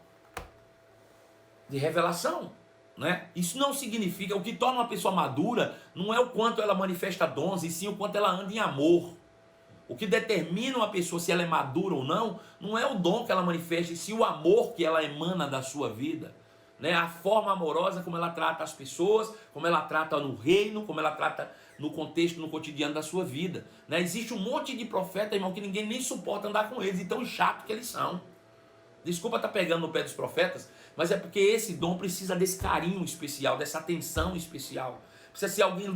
de revelação, né? Isso não significa, o que torna uma pessoa madura não é o quanto ela manifesta dons, e sim o quanto ela anda em amor. O que determina uma pessoa se ela é madura ou não, não é o dom que ela manifesta, e sim o amor que ela emana da sua vida, né? A forma amorosa como ela trata as pessoas, como ela trata no reino, como ela trata no contexto, no cotidiano da sua vida, né? Existe um monte de profeta, irmão, que ninguém nem suporta andar com eles, e tão chato que eles são. Desculpa estar pegando no pé dos profetas, mas é porque esse dom precisa desse carinho especial, dessa atenção especial. Precisa ser alguém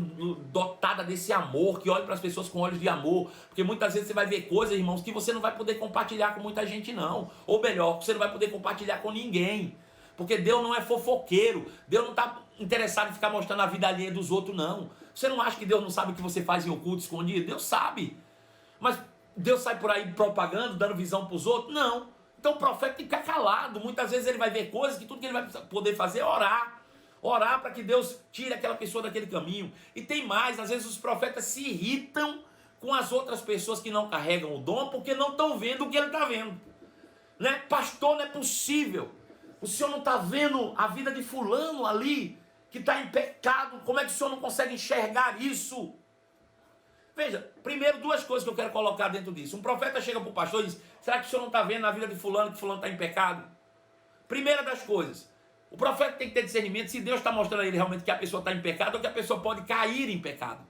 dotada desse amor, que olhe para as pessoas com olhos de amor. Porque muitas vezes você vai ver coisas, irmãos, que você não vai poder compartilhar com muita gente, não. Ou melhor, você não vai poder compartilhar com ninguém. Porque Deus não é fofoqueiro. Deus não está interessado em ficar mostrando a vida alheia dos outros, não. Você não acha que Deus não sabe o que você faz em oculto, escondido? Deus sabe. Mas Deus sai por aí propagando, dando visão para os outros? Não. Então o profeta tem que ficar calado. Muitas vezes ele vai ver coisas que tudo que ele vai poder fazer é orar. Orar para que Deus tire aquela pessoa daquele caminho. E tem mais, às vezes os profetas se irritam com as outras pessoas que não carregam o dom, porque não estão vendo o que ele está vendo, né? Pastor, não é possível. O senhor não está vendo a vida de fulano ali, que está em pecado. Como é que o senhor não consegue enxergar isso? Veja, primeiro duas coisas que eu quero colocar dentro disso. Um profeta chega para o pastor e diz: será que o senhor não está vendo a vida de fulano, que fulano está em pecado? Primeira das coisas, o profeta tem que ter discernimento se Deus está mostrando a ele realmente que a pessoa está em pecado ou que a pessoa pode cair em pecado.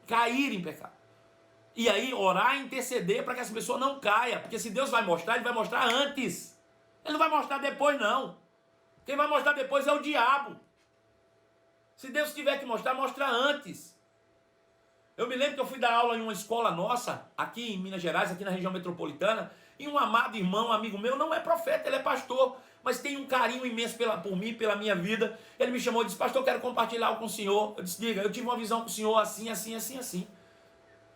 Cair em pecado. E aí orar e interceder para que essa pessoa não caia. Porque se Deus vai mostrar, ele vai mostrar antes. Ele não vai mostrar depois, não. Quem vai mostrar depois é o diabo. Se Deus tiver que mostrar, mostra antes. Eu me lembro que eu fui dar aula em uma escola nossa, aqui em Minas Gerais, aqui na região metropolitana, e um amado irmão, amigo meu, não é profeta, ele é pastor, mas tem um carinho imenso por mim, pela minha vida. Ele me chamou e disse: pastor, eu quero compartilhar algo com o senhor. Eu disse: diga, eu tive uma visão com o senhor assim, assim, assim, assim.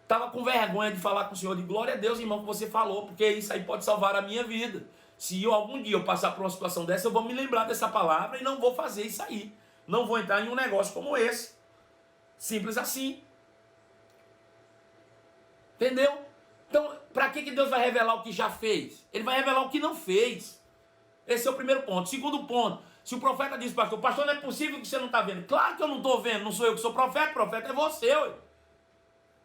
Estava com vergonha de falar com o senhor, de glória a Deus, irmão, que você falou, porque isso aí pode salvar a minha vida. Se algum dia eu passar por uma situação dessa, eu vou me lembrar dessa palavra e não vou fazer isso aí. Não vou entrar em um negócio como esse. Simples assim. Entendeu? Então, para que Deus vai revelar o que já fez? Ele vai revelar o que não fez. Esse é o primeiro ponto. Segundo ponto, se o profeta diz: pastor, não é possível que você não está vendo. Claro que eu não estou vendo, não sou eu que sou profeta é você. Ué.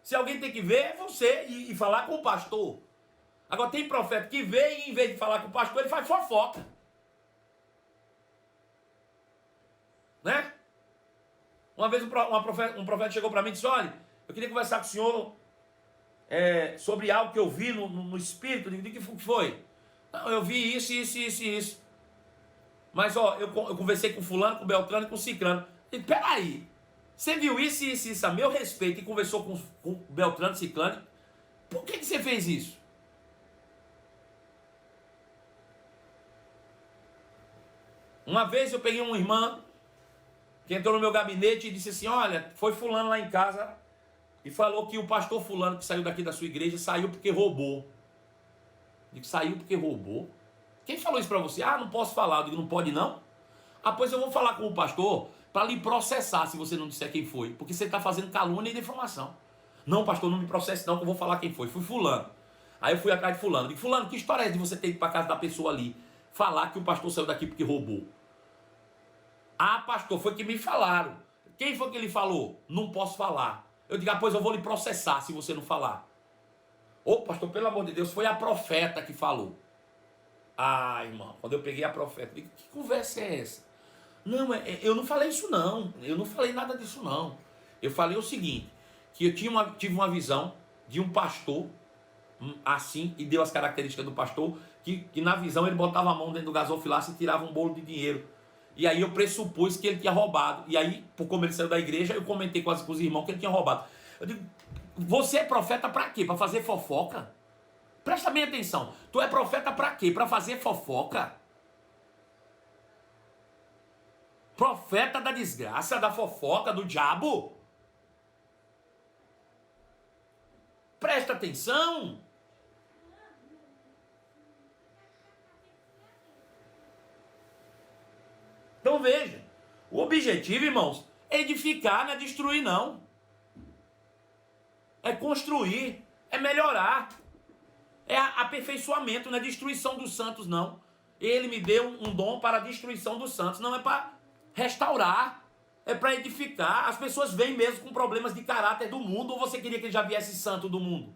Se alguém tem que ver, é você e falar com o pastor. Agora tem profeta que vê e em vez de falar com o pastor, ele faz fofoca. Né? Uma vez um profeta chegou para mim e disse: olha, eu queria conversar com o senhor sobre algo que eu vi no espírito. Eu digo: o que foi? Não, eu vi isso. Mas ó, eu conversei com fulano, com Beltrano e com Ciclano. E peraí, você viu isso a meu respeito e conversou com Beltrano e Ciclano? Por que você fez isso? Uma vez eu peguei uma irmã que entrou no meu gabinete e disse assim: olha, foi fulano lá em casa e falou que o pastor fulano que saiu daqui da sua igreja saiu porque roubou. Eu digo: saiu porque roubou? Quem falou isso para você? Ah, não posso falar. Eu digo: não pode não? Ah, pois eu vou falar com o pastor para lhe processar se você não disser quem foi, porque você está fazendo calúnia e difamação. Não, pastor, não me processe não, que eu vou falar quem foi. Fui fulano. Aí eu fui atrás de fulano. Eu digo: fulano, que história é de você ter ido para casa da pessoa ali falar que o pastor saiu daqui porque roubou? Ah, pastor, foi que me falaram. Quem foi que lhe falou? Não posso falar. Eu digo, pois eu vou lhe processar se você não falar. Ô, pastor, pelo amor de Deus, foi a profeta que falou. Ah, irmão, quando eu peguei a profeta, eu digo, que conversa é essa? Não, eu não falei isso não. Eu não falei nada disso não. Eu falei o seguinte, que eu tive uma visão de um pastor, assim, e deu as características do pastor, que na visão ele botava a mão dentro do gasofilaço e tirava um bolo de dinheiro. E aí eu pressupus que ele tinha roubado. E aí, por como ele saiu da igreja, eu comentei com os irmãos que ele tinha roubado. Eu digo, você é profeta pra quê? Pra fazer fofoca? Presta bem atenção. Tu é profeta pra quê? Pra fazer fofoca? Profeta da desgraça, da fofoca, do diabo? Presta atenção. Então veja, o objetivo, irmãos, é edificar, não é destruir não. É construir, é melhorar. É aperfeiçoamento, não é destruição dos santos não. Ele me deu um dom para a destruição dos santos, não é para restaurar, é para edificar. As pessoas vêm mesmo com problemas de caráter do mundo, ou você queria que ele já viesse santo do mundo?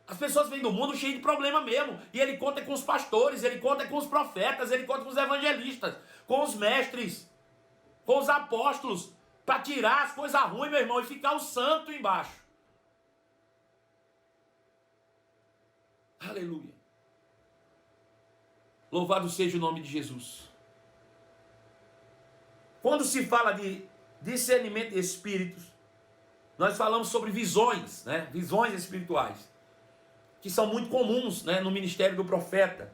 As pessoas vêm do mundo cheio de problema mesmo, e ele conta com os pastores, ele conta com os profetas, ele conta com os evangelistas, com os mestres, com os apóstolos, para tirar as coisas ruins, meu irmão, e ficar o santo embaixo. Aleluia. Louvado seja o nome de Jesus. Quando se fala de discernimento de espíritos, nós falamos sobre visões, né? Visões espirituais, que são muito comuns, né, no ministério do profeta.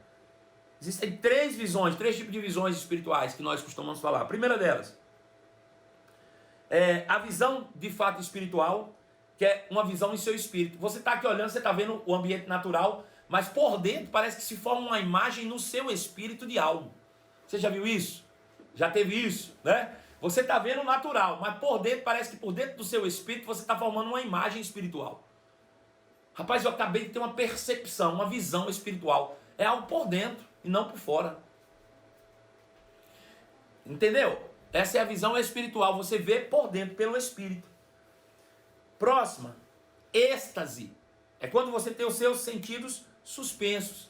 Existem três tipos de visões espirituais que nós costumamos falar. A primeira delas é a visão de fato espiritual, que é uma visão em seu espírito. Você está aqui olhando, você está vendo o ambiente natural, mas por dentro parece que se forma uma imagem no seu espírito de algo. Você já viu isso? Já teve isso, né? Você está vendo o natural, mas por dentro, parece que por dentro do seu espírito você está formando uma imagem espiritual. Rapaz, eu acabei de ter uma percepção, uma visão espiritual. É algo por dentro e não por fora. Entendeu? Essa é a visão espiritual. Você vê por dentro, pelo espírito. Próxima, êxtase. É quando você tem os seus sentidos suspensos,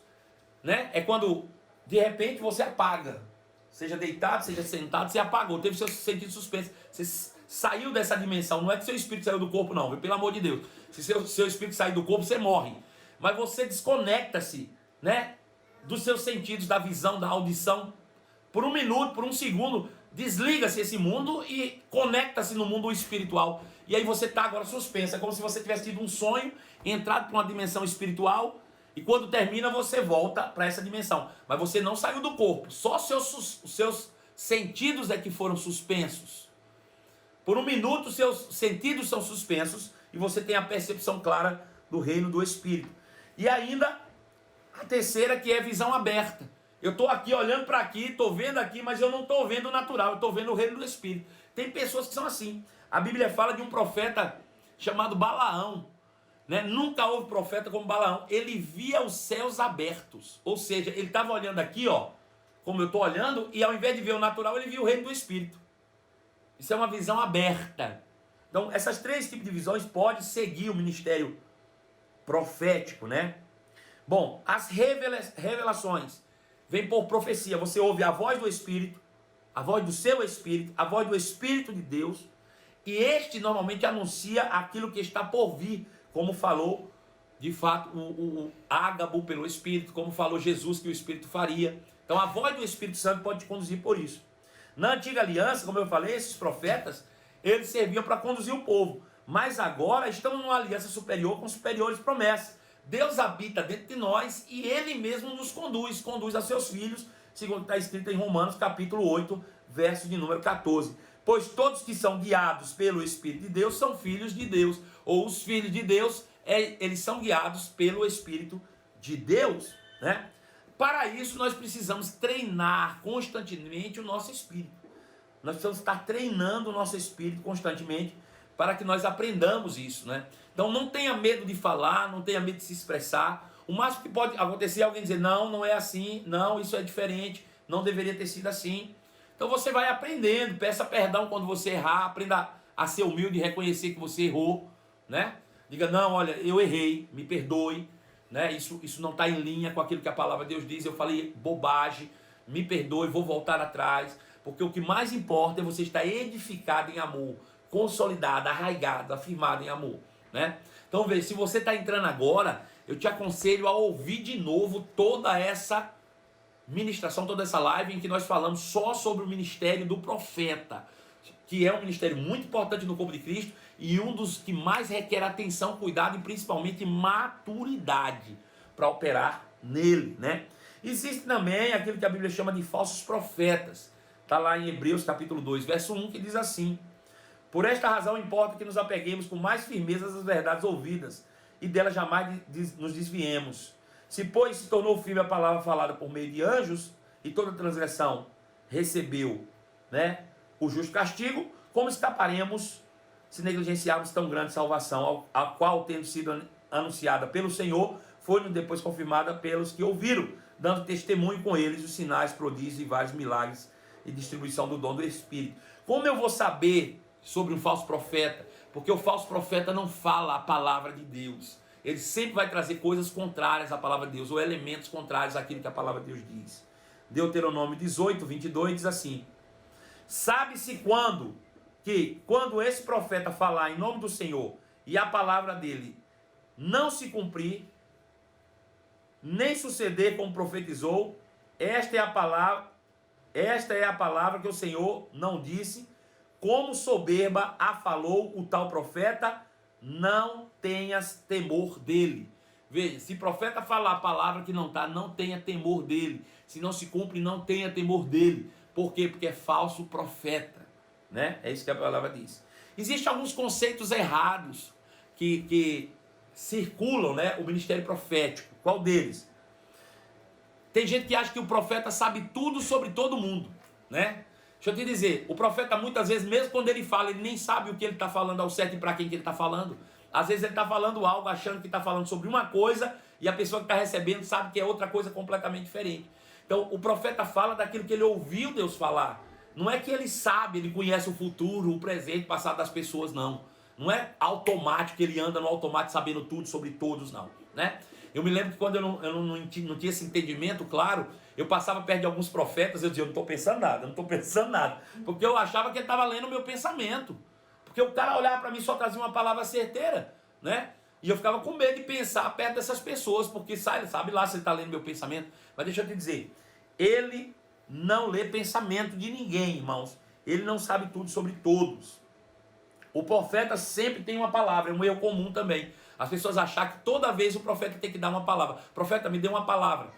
né? É quando, de repente, você apaga. Seja deitado, seja sentado, você apagou. Teve seus sentidos suspensos. Você saiu dessa dimensão. Não é que seu espírito saiu do corpo, não. Pelo amor de Deus. Se seu espírito sair do corpo, você morre. Mas você desconecta-se, né, dos seus sentidos, da visão, da audição. Por um minuto, por um segundo, desliga-se esse mundo e conecta-se no mundo espiritual. E aí você está agora suspenso. É como se você tivesse tido um sonho, entrado para uma dimensão espiritual, e quando termina você volta para essa dimensão. Mas você não saiu do corpo. Só os seus sentidos é que foram suspensos. Por um minuto os seus sentidos são suspensos e você tem a percepção clara do reino do Espírito. E ainda a terceira, que é visão aberta. Eu estou aqui olhando para aqui, estou vendo aqui, mas eu não estou vendo o natural, eu estou vendo o reino do Espírito. Tem pessoas que são assim. A Bíblia fala de um profeta chamado Balaão, né? Nunca houve profeta como Balaão. Ele via os céus abertos. Ou seja, ele estava olhando aqui, ó, como eu estou olhando, e ao invés de ver o natural, ele via o reino do Espírito. Isso é uma visão aberta. Então, essas três tipos de visões podem seguir o ministério profético, né? Bom, as revelações vêm por profecia. Você ouve a voz do Espírito, a voz do seu Espírito, a voz do Espírito de Deus, e este normalmente anuncia aquilo que está por vir, como falou, de fato, o Ágabo pelo Espírito, como falou Jesus que o Espírito faria. Então, a voz do Espírito Santo pode te conduzir por isso. Na antiga aliança, como eu falei, esses profetas, eles serviam para conduzir o povo. Mas agora estamos numa aliança superior com superiores promessas. Deus habita dentro de nós e Ele mesmo nos conduz a seus filhos, segundo está escrito em Romanos capítulo 8, verso de número 14. Pois todos que são guiados pelo Espírito de Deus são filhos de Deus. Ou os filhos de Deus, eles são guiados pelo Espírito de Deus, né? Para isso nós precisamos treinar constantemente o nosso espírito. Nós precisamos estar treinando o nosso espírito constantemente para que nós aprendamos isso, né? Então não tenha medo de falar, não tenha medo de se expressar. O máximo que pode acontecer é alguém dizer, não, não é assim, não, isso é diferente, não deveria ter sido assim. Então você vai aprendendo, peça perdão quando você errar, aprenda a ser humilde e reconhecer que você errou, né? Diga, não, olha, eu errei, me perdoe, né? Isso não está em linha com aquilo que a palavra de Deus diz, eu falei bobagem, me perdoe, vou voltar atrás, porque o que mais importa é você estar edificado em amor, consolidado, arraigado, afirmado em amor, né? Então veja, se você está entrando agora, eu te aconselho a ouvir de novo toda essa ministração, toda essa live em que nós falamos só sobre o ministério do profeta, que é um ministério muito importante no corpo de Cristo e um dos que mais requer atenção, cuidado e principalmente maturidade para operar nele, né? Existe também aquilo que a Bíblia chama de falsos profetas. Está lá em Hebreus capítulo 2, verso 1, que diz assim: por esta razão importa que nos apeguemos com mais firmeza às verdades ouvidas e delas jamais nos desviemos. Se, pois, se tornou firme a palavra falada por meio de anjos e toda transgressão recebeu, né, o justo castigo, como escaparemos se negligenciarmos tão grande salvação, a qual, tendo sido anunciada pelo Senhor, foi depois confirmada pelos que ouviram, dando testemunho com eles os sinais, prodígios e vários milagres e distribuição do dom do Espírito. Como eu vou saber sobre um falso profeta? Porque o falso profeta não fala a palavra de Deus. Ele sempre vai trazer coisas contrárias à palavra de Deus, ou elementos contrários àquilo que a palavra de Deus diz. Deuteronômio 18, 22 diz assim: sabe-se quando esse profeta falar em nome do Senhor e a palavra dele não se cumprir, nem suceder como profetizou, esta é a palavra que o Senhor não disse, como soberba a falou o tal profeta, não tenhas temor dele. Veja, se profeta falar a palavra que não está, não tenha temor dele. Se não se cumpre, não tenha temor dele. Por quê? Porque é falso profeta, né? É isso que a palavra diz. Existem alguns conceitos errados que circulam, né, o ministério profético. Qual deles? Tem gente que acha que o profeta sabe tudo sobre todo mundo, né? Deixa eu te dizer, o profeta muitas vezes, mesmo quando ele fala, ele nem sabe o que ele está falando ao certo e para quem que ele está falando. Às vezes ele está falando algo, achando que está falando sobre uma coisa, e a pessoa que está recebendo sabe que é outra coisa completamente diferente. Então o profeta fala daquilo que ele ouviu Deus falar. Não é que ele sabe, ele conhece o futuro, o presente, o passado das pessoas, não. Não é automático que ele anda no automático sabendo tudo sobre todos, não, né? Eu me lembro que quando eu não tinha esse entendimento claro, eu passava perto de alguns profetas, eu dizia, eu não estou pensando nada, não estou pensando nada. Porque eu achava que ele estava lendo o meu pensamento. Porque o cara olhava para mim e só trazia uma palavra certeira, né? E eu ficava com medo de pensar perto dessas pessoas, porque sabe lá se ele está lendo meu pensamento. Mas deixa eu te dizer, ele não lê pensamento de ninguém, irmãos. Ele não sabe tudo sobre todos. O profeta sempre tem uma palavra, é um erro comum também. As pessoas acham que toda vez o profeta tem que dar uma palavra. Profeta, me dê uma palavra.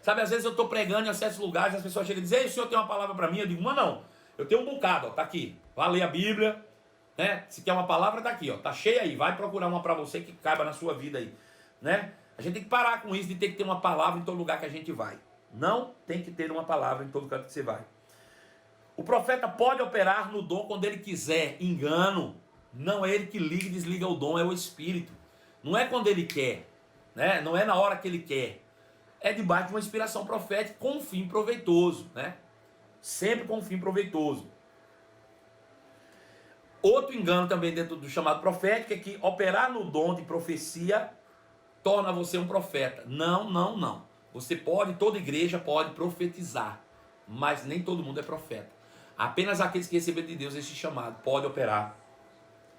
Sabe, às vezes eu estou pregando em certos lugares, as pessoas chegam e dizem, ei, o senhor tem uma palavra para mim? Eu digo, mas não, eu tenho um bocado, ó, tá aqui. Vai ler a Bíblia, né? Se quer uma palavra, tá aqui, ó, tá cheia aí. Vai procurar uma para você que caiba na sua vida aí, né? A gente tem que parar com isso de ter que ter uma palavra em todo lugar que a gente vai. Não tem que ter uma palavra em todo canto que você vai. O profeta pode operar no dom quando ele quiser. Engano. Não é ele que liga e desliga o dom, é o Espírito. Não é quando ele quer, né? Não é na hora que ele quer. É debaixo de uma inspiração profética com um fim proveitoso, né? Sempre com um fim proveitoso. Outro engano também dentro do chamado profético é que operar no dom de profecia torna você um profeta. Não, não, não. Você pode, toda igreja pode profetizar, mas nem todo mundo é profeta. Apenas aqueles que receberam de Deus esse chamado podem operar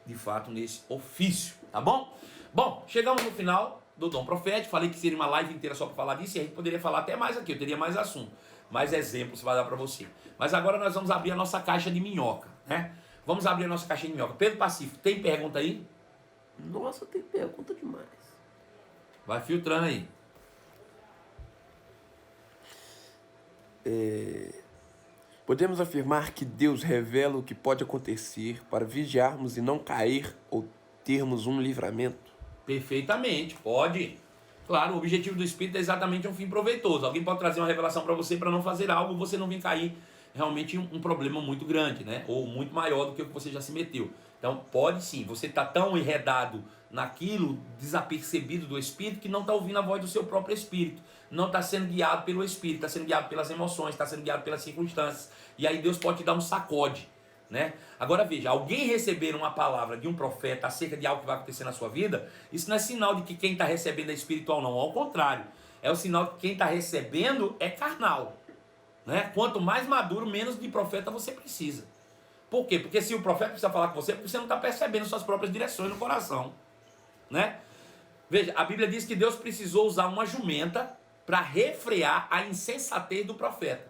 de fato nesse ofício, tá bom? Bom, chegamos no final do dom profético. Falei que seria uma live inteira só para falar disso, e a gente poderia falar até mais aqui, eu teria mais assunto, mais exemplos vai dar para você. Mas agora nós vamos abrir a nossa caixa de minhoca, né? Vamos abrir a nossa caixa de minhoca. Pedro Pacífico, tem pergunta aí? Nossa, tem pergunta demais. Vai filtrando aí. Podemos afirmar que Deus revela o que pode acontecer para vigiarmos e não cair ou termos um livramento? Perfeitamente, pode. Claro, o objetivo do Espírito é exatamente um fim proveitoso. Alguém pode trazer uma revelação para você para não fazer algo, você não vir cair realmente um problema muito grande, né? Ou muito maior do que o que você já se meteu. Então pode sim, você está tão enredado naquilo, desapercebido do Espírito, que não está ouvindo a voz do seu próprio Espírito, não está sendo guiado pelo Espírito, está sendo guiado pelas emoções, está sendo guiado pelas circunstâncias, e aí Deus pode te dar um sacode, né? Agora veja, alguém receber uma palavra de um profeta acerca de algo que vai acontecer na sua vida, isso não é sinal de que quem está recebendo é espiritual, não, ao contrário, é o sinal de que quem está recebendo é carnal, né? Quanto mais maduro, menos de profeta você precisa. Por quê? Porque se o profeta precisa falar com você, é porque você não está percebendo suas próprias direções no coração, né? Veja, a Bíblia diz que Deus precisou usar uma jumenta para refrear a insensatez do profeta.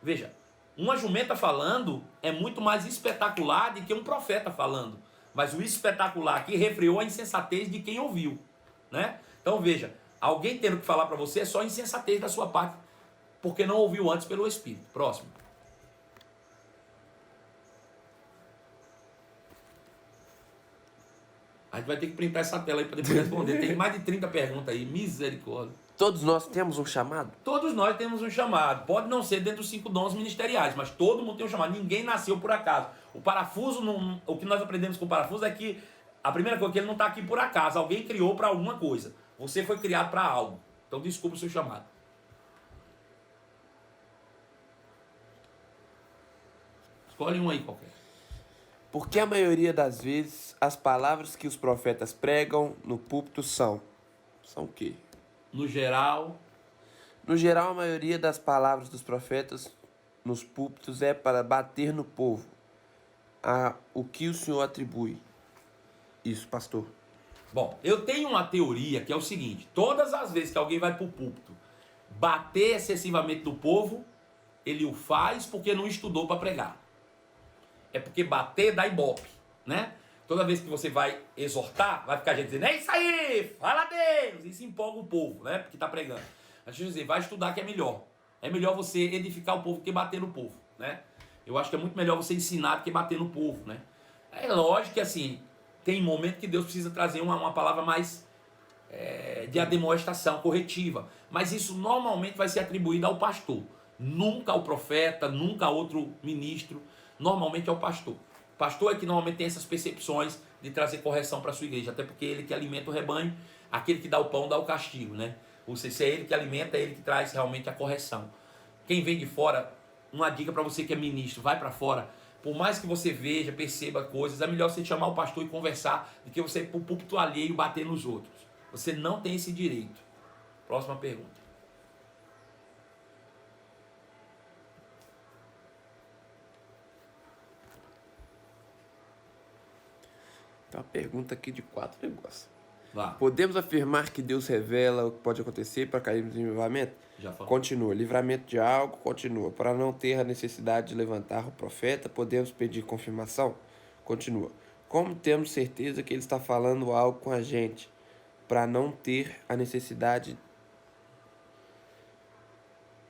Veja, uma jumenta falando é muito mais espetacular do que um profeta falando. Mas o espetacular aqui refreou a insensatez de quem ouviu, né? Então veja, alguém tendo que falar para você é só insensatez da sua parte, porque não ouviu antes pelo Espírito. Próximo. A gente vai ter que printar essa tela aí para depois responder. Tem mais de 30 perguntas aí, misericórdia. Todos nós temos um chamado? Todos nós temos um chamado. Pode não ser dentro dos 5 dons ministeriais, mas todo mundo tem um chamado. Ninguém nasceu por acaso. O parafuso, o que nós aprendemos com o parafuso é que a primeira coisa é que ele não está aqui por acaso. Alguém criou para alguma coisa. Você foi criado para algo. Então desculpa o seu chamado. Escolhe um aí qualquer. Porque a maioria das vezes as palavras que os profetas pregam no púlpito são o quê? No geral, a maioria das palavras dos profetas nos púlpitos é para bater no povo. O que o senhor atribui isso, pastor? bom, eu tenho uma teoria que é o seguinte: todas as vezes que alguém vai para o púlpito bater excessivamente no povo, ele o faz porque não estudou para pregar. É porque bater dá ibope, né? Toda vez que você vai exortar, vai ficar gente dizendo, é isso aí, fala Deus, isso empolga o povo, né? Porque está pregando. Mas deixa eu dizer, vai estudar que é melhor. É melhor você edificar o povo do que bater no povo, né? Eu acho que é muito melhor você ensinar do que bater no povo, né? É lógico que assim, tem momento que Deus precisa trazer uma palavra mais de ademoestação, corretiva. Mas isso normalmente vai ser atribuído ao pastor. Nunca ao profeta, nunca a outro ministro. Normalmente é o pastor. O pastor é que normalmente tem essas percepções de trazer correção para a sua igreja. Até porque ele que alimenta o rebanho, aquele que dá o pão dá o castigo, né? Ou seja, se é ele que alimenta, é ele que traz realmente a correção. Quem vem de fora, uma dica para você que é ministro, vai para fora. Por mais que você veja, perceba coisas, é melhor você chamar o pastor e conversar do que você ir para o púlpito alheio e bater nos outros. Você não tem esse direito. Próxima pergunta. Tem uma pergunta aqui de 4 negócios. Vá. Podemos afirmar que Deus revela o que pode acontecer para cairmos em livramento? Já falou. Continua. Livramento de algo, continua. Para não ter a necessidade de levantar o profeta, podemos pedir confirmação? Continua. Como temos certeza que ele está falando algo com a gente? Para não ter a necessidade...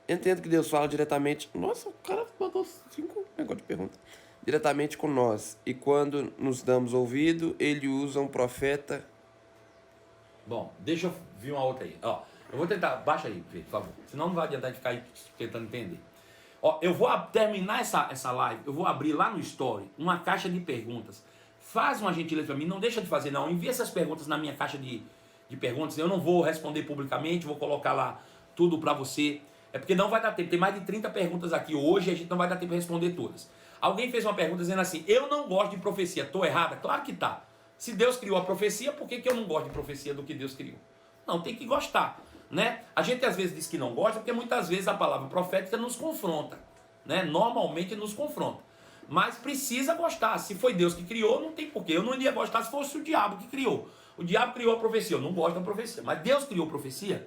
Entendo que Deus fala diretamente... Nossa, o cara mandou 5 negócios de pergunta. Diretamente com nós. E quando nos damos ouvido, ele usa um profeta... Bom, deixa eu ver uma outra aí. Ó, eu vou tentar, baixa aí, por favor. Senão não vai adiantar de ficar aí tentando entender. Ó, eu vou terminar essa live, eu vou abrir lá no Story uma caixa de perguntas. Faz uma gentileza para mim, não deixa de fazer não. Envia essas perguntas na minha caixa de perguntas. Eu não vou responder publicamente, vou colocar lá tudo para você. É porque não vai dar tempo. Tem mais de 30 perguntas aqui hoje e a gente não vai dar tempo de responder todas. Alguém fez uma pergunta dizendo assim, eu não gosto de profecia, tô errada? Claro que tá. Se Deus criou a profecia, por que eu não gosto de profecia do que Deus criou? Não, tem que gostar, né? A gente às vezes diz que não gosta, porque muitas vezes a palavra profética nos confronta, né? Normalmente nos confronta. Mas precisa gostar. Se foi Deus que criou, não tem porquê. Eu não iria gostar se fosse o diabo que criou. O diabo criou a profecia, eu não gosto da profecia. Mas Deus criou a profecia.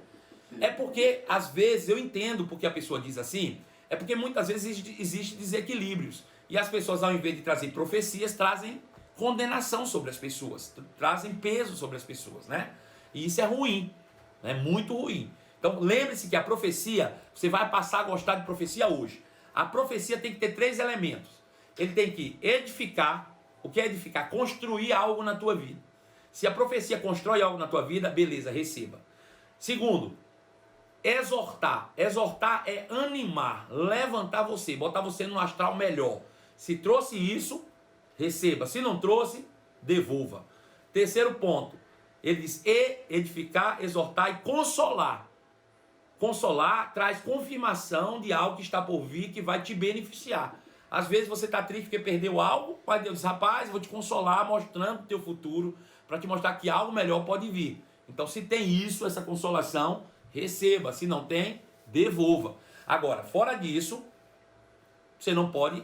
É porque, às vezes, eu entendo porque a pessoa diz assim, é porque muitas vezes existe desequilíbrios. E as pessoas, ao invés de trazer profecias, trazem condenação sobre as pessoas, trazem peso sobre as pessoas, né? E isso é ruim, né? Muito ruim. Então lembre-se que a profecia, você vai passar a gostar de profecia hoje. A profecia tem que ter 3 elementos. Ele tem que edificar. O que é edificar? Construir algo na tua vida. Se a profecia constrói algo na tua vida, beleza, receba. Segundo, exortar. Exortar é animar, levantar você, botar você no astral melhor. Se trouxe isso, receba. Se não trouxe, devolva. Terceiro ponto, ele diz edificar, exortar e consolar. Consolar traz confirmação de algo que está por vir, que vai te beneficiar. Às vezes você está triste porque perdeu algo, mas Deus diz, rapaz, vou te consolar mostrando o teu futuro, para te mostrar que algo melhor pode vir. Então, se tem isso, essa consolação, receba. Se não tem, devolva. Agora, fora disso, você não pode,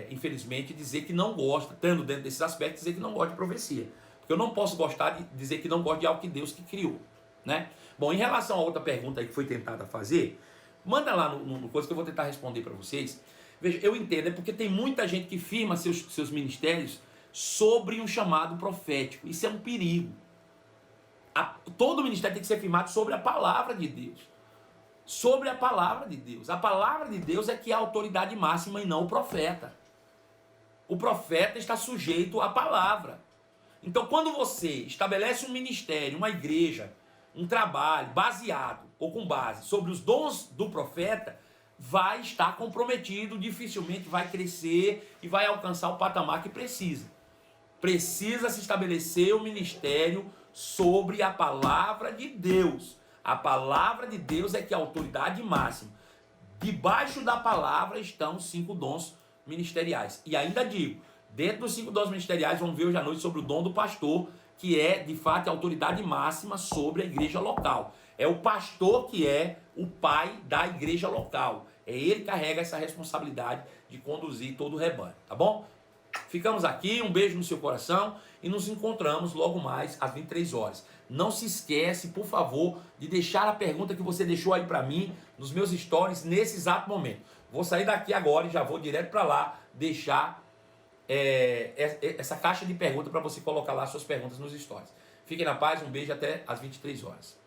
infelizmente, dizer que não gosta, estando dentro desses aspectos, dizer que não gosta de profecia. Porque eu não posso gostar de dizer que não gosto de algo que Deus que criou, né? Bom, em relação a outra pergunta aí que foi tentada fazer, manda lá no coisa que eu vou tentar responder para vocês. Veja, eu entendo, é porque tem muita gente que firma seus ministérios sobre um chamado profético. Isso é um perigo. Todo ministério tem que ser firmado sobre a palavra de Deus. Sobre a palavra de Deus. A palavra de Deus é que é a autoridade máxima e não o profeta. O profeta está sujeito à palavra. Então, quando você estabelece um ministério, uma igreja, um trabalho baseado ou com base sobre os dons do profeta, vai estar comprometido, dificilmente vai crescer e vai alcançar o patamar que precisa. Precisa se estabelecer o ministério sobre a palavra de Deus. A palavra de Deus é que é a autoridade máxima. Debaixo da palavra estão os 5 dons ministeriais. E ainda digo, dentro dos 5 dons ministeriais, vamos ver hoje à noite sobre o dom do pastor, que é, de fato, a autoridade máxima sobre a igreja local. É o pastor que é o pai da igreja local. É ele que carrega essa responsabilidade de conduzir todo o rebanho, tá bom? Ficamos aqui, um beijo no seu coração e nos encontramos logo mais às 23 horas. Não se esquece, por favor, de deixar a pergunta que você deixou aí para mim nos meus stories nesse exato momento. Vou sair daqui agora e já vou direto para lá deixar essa caixa de perguntas para você colocar lá suas perguntas nos stories. Fiquem na paz, um beijo até às 23 horas.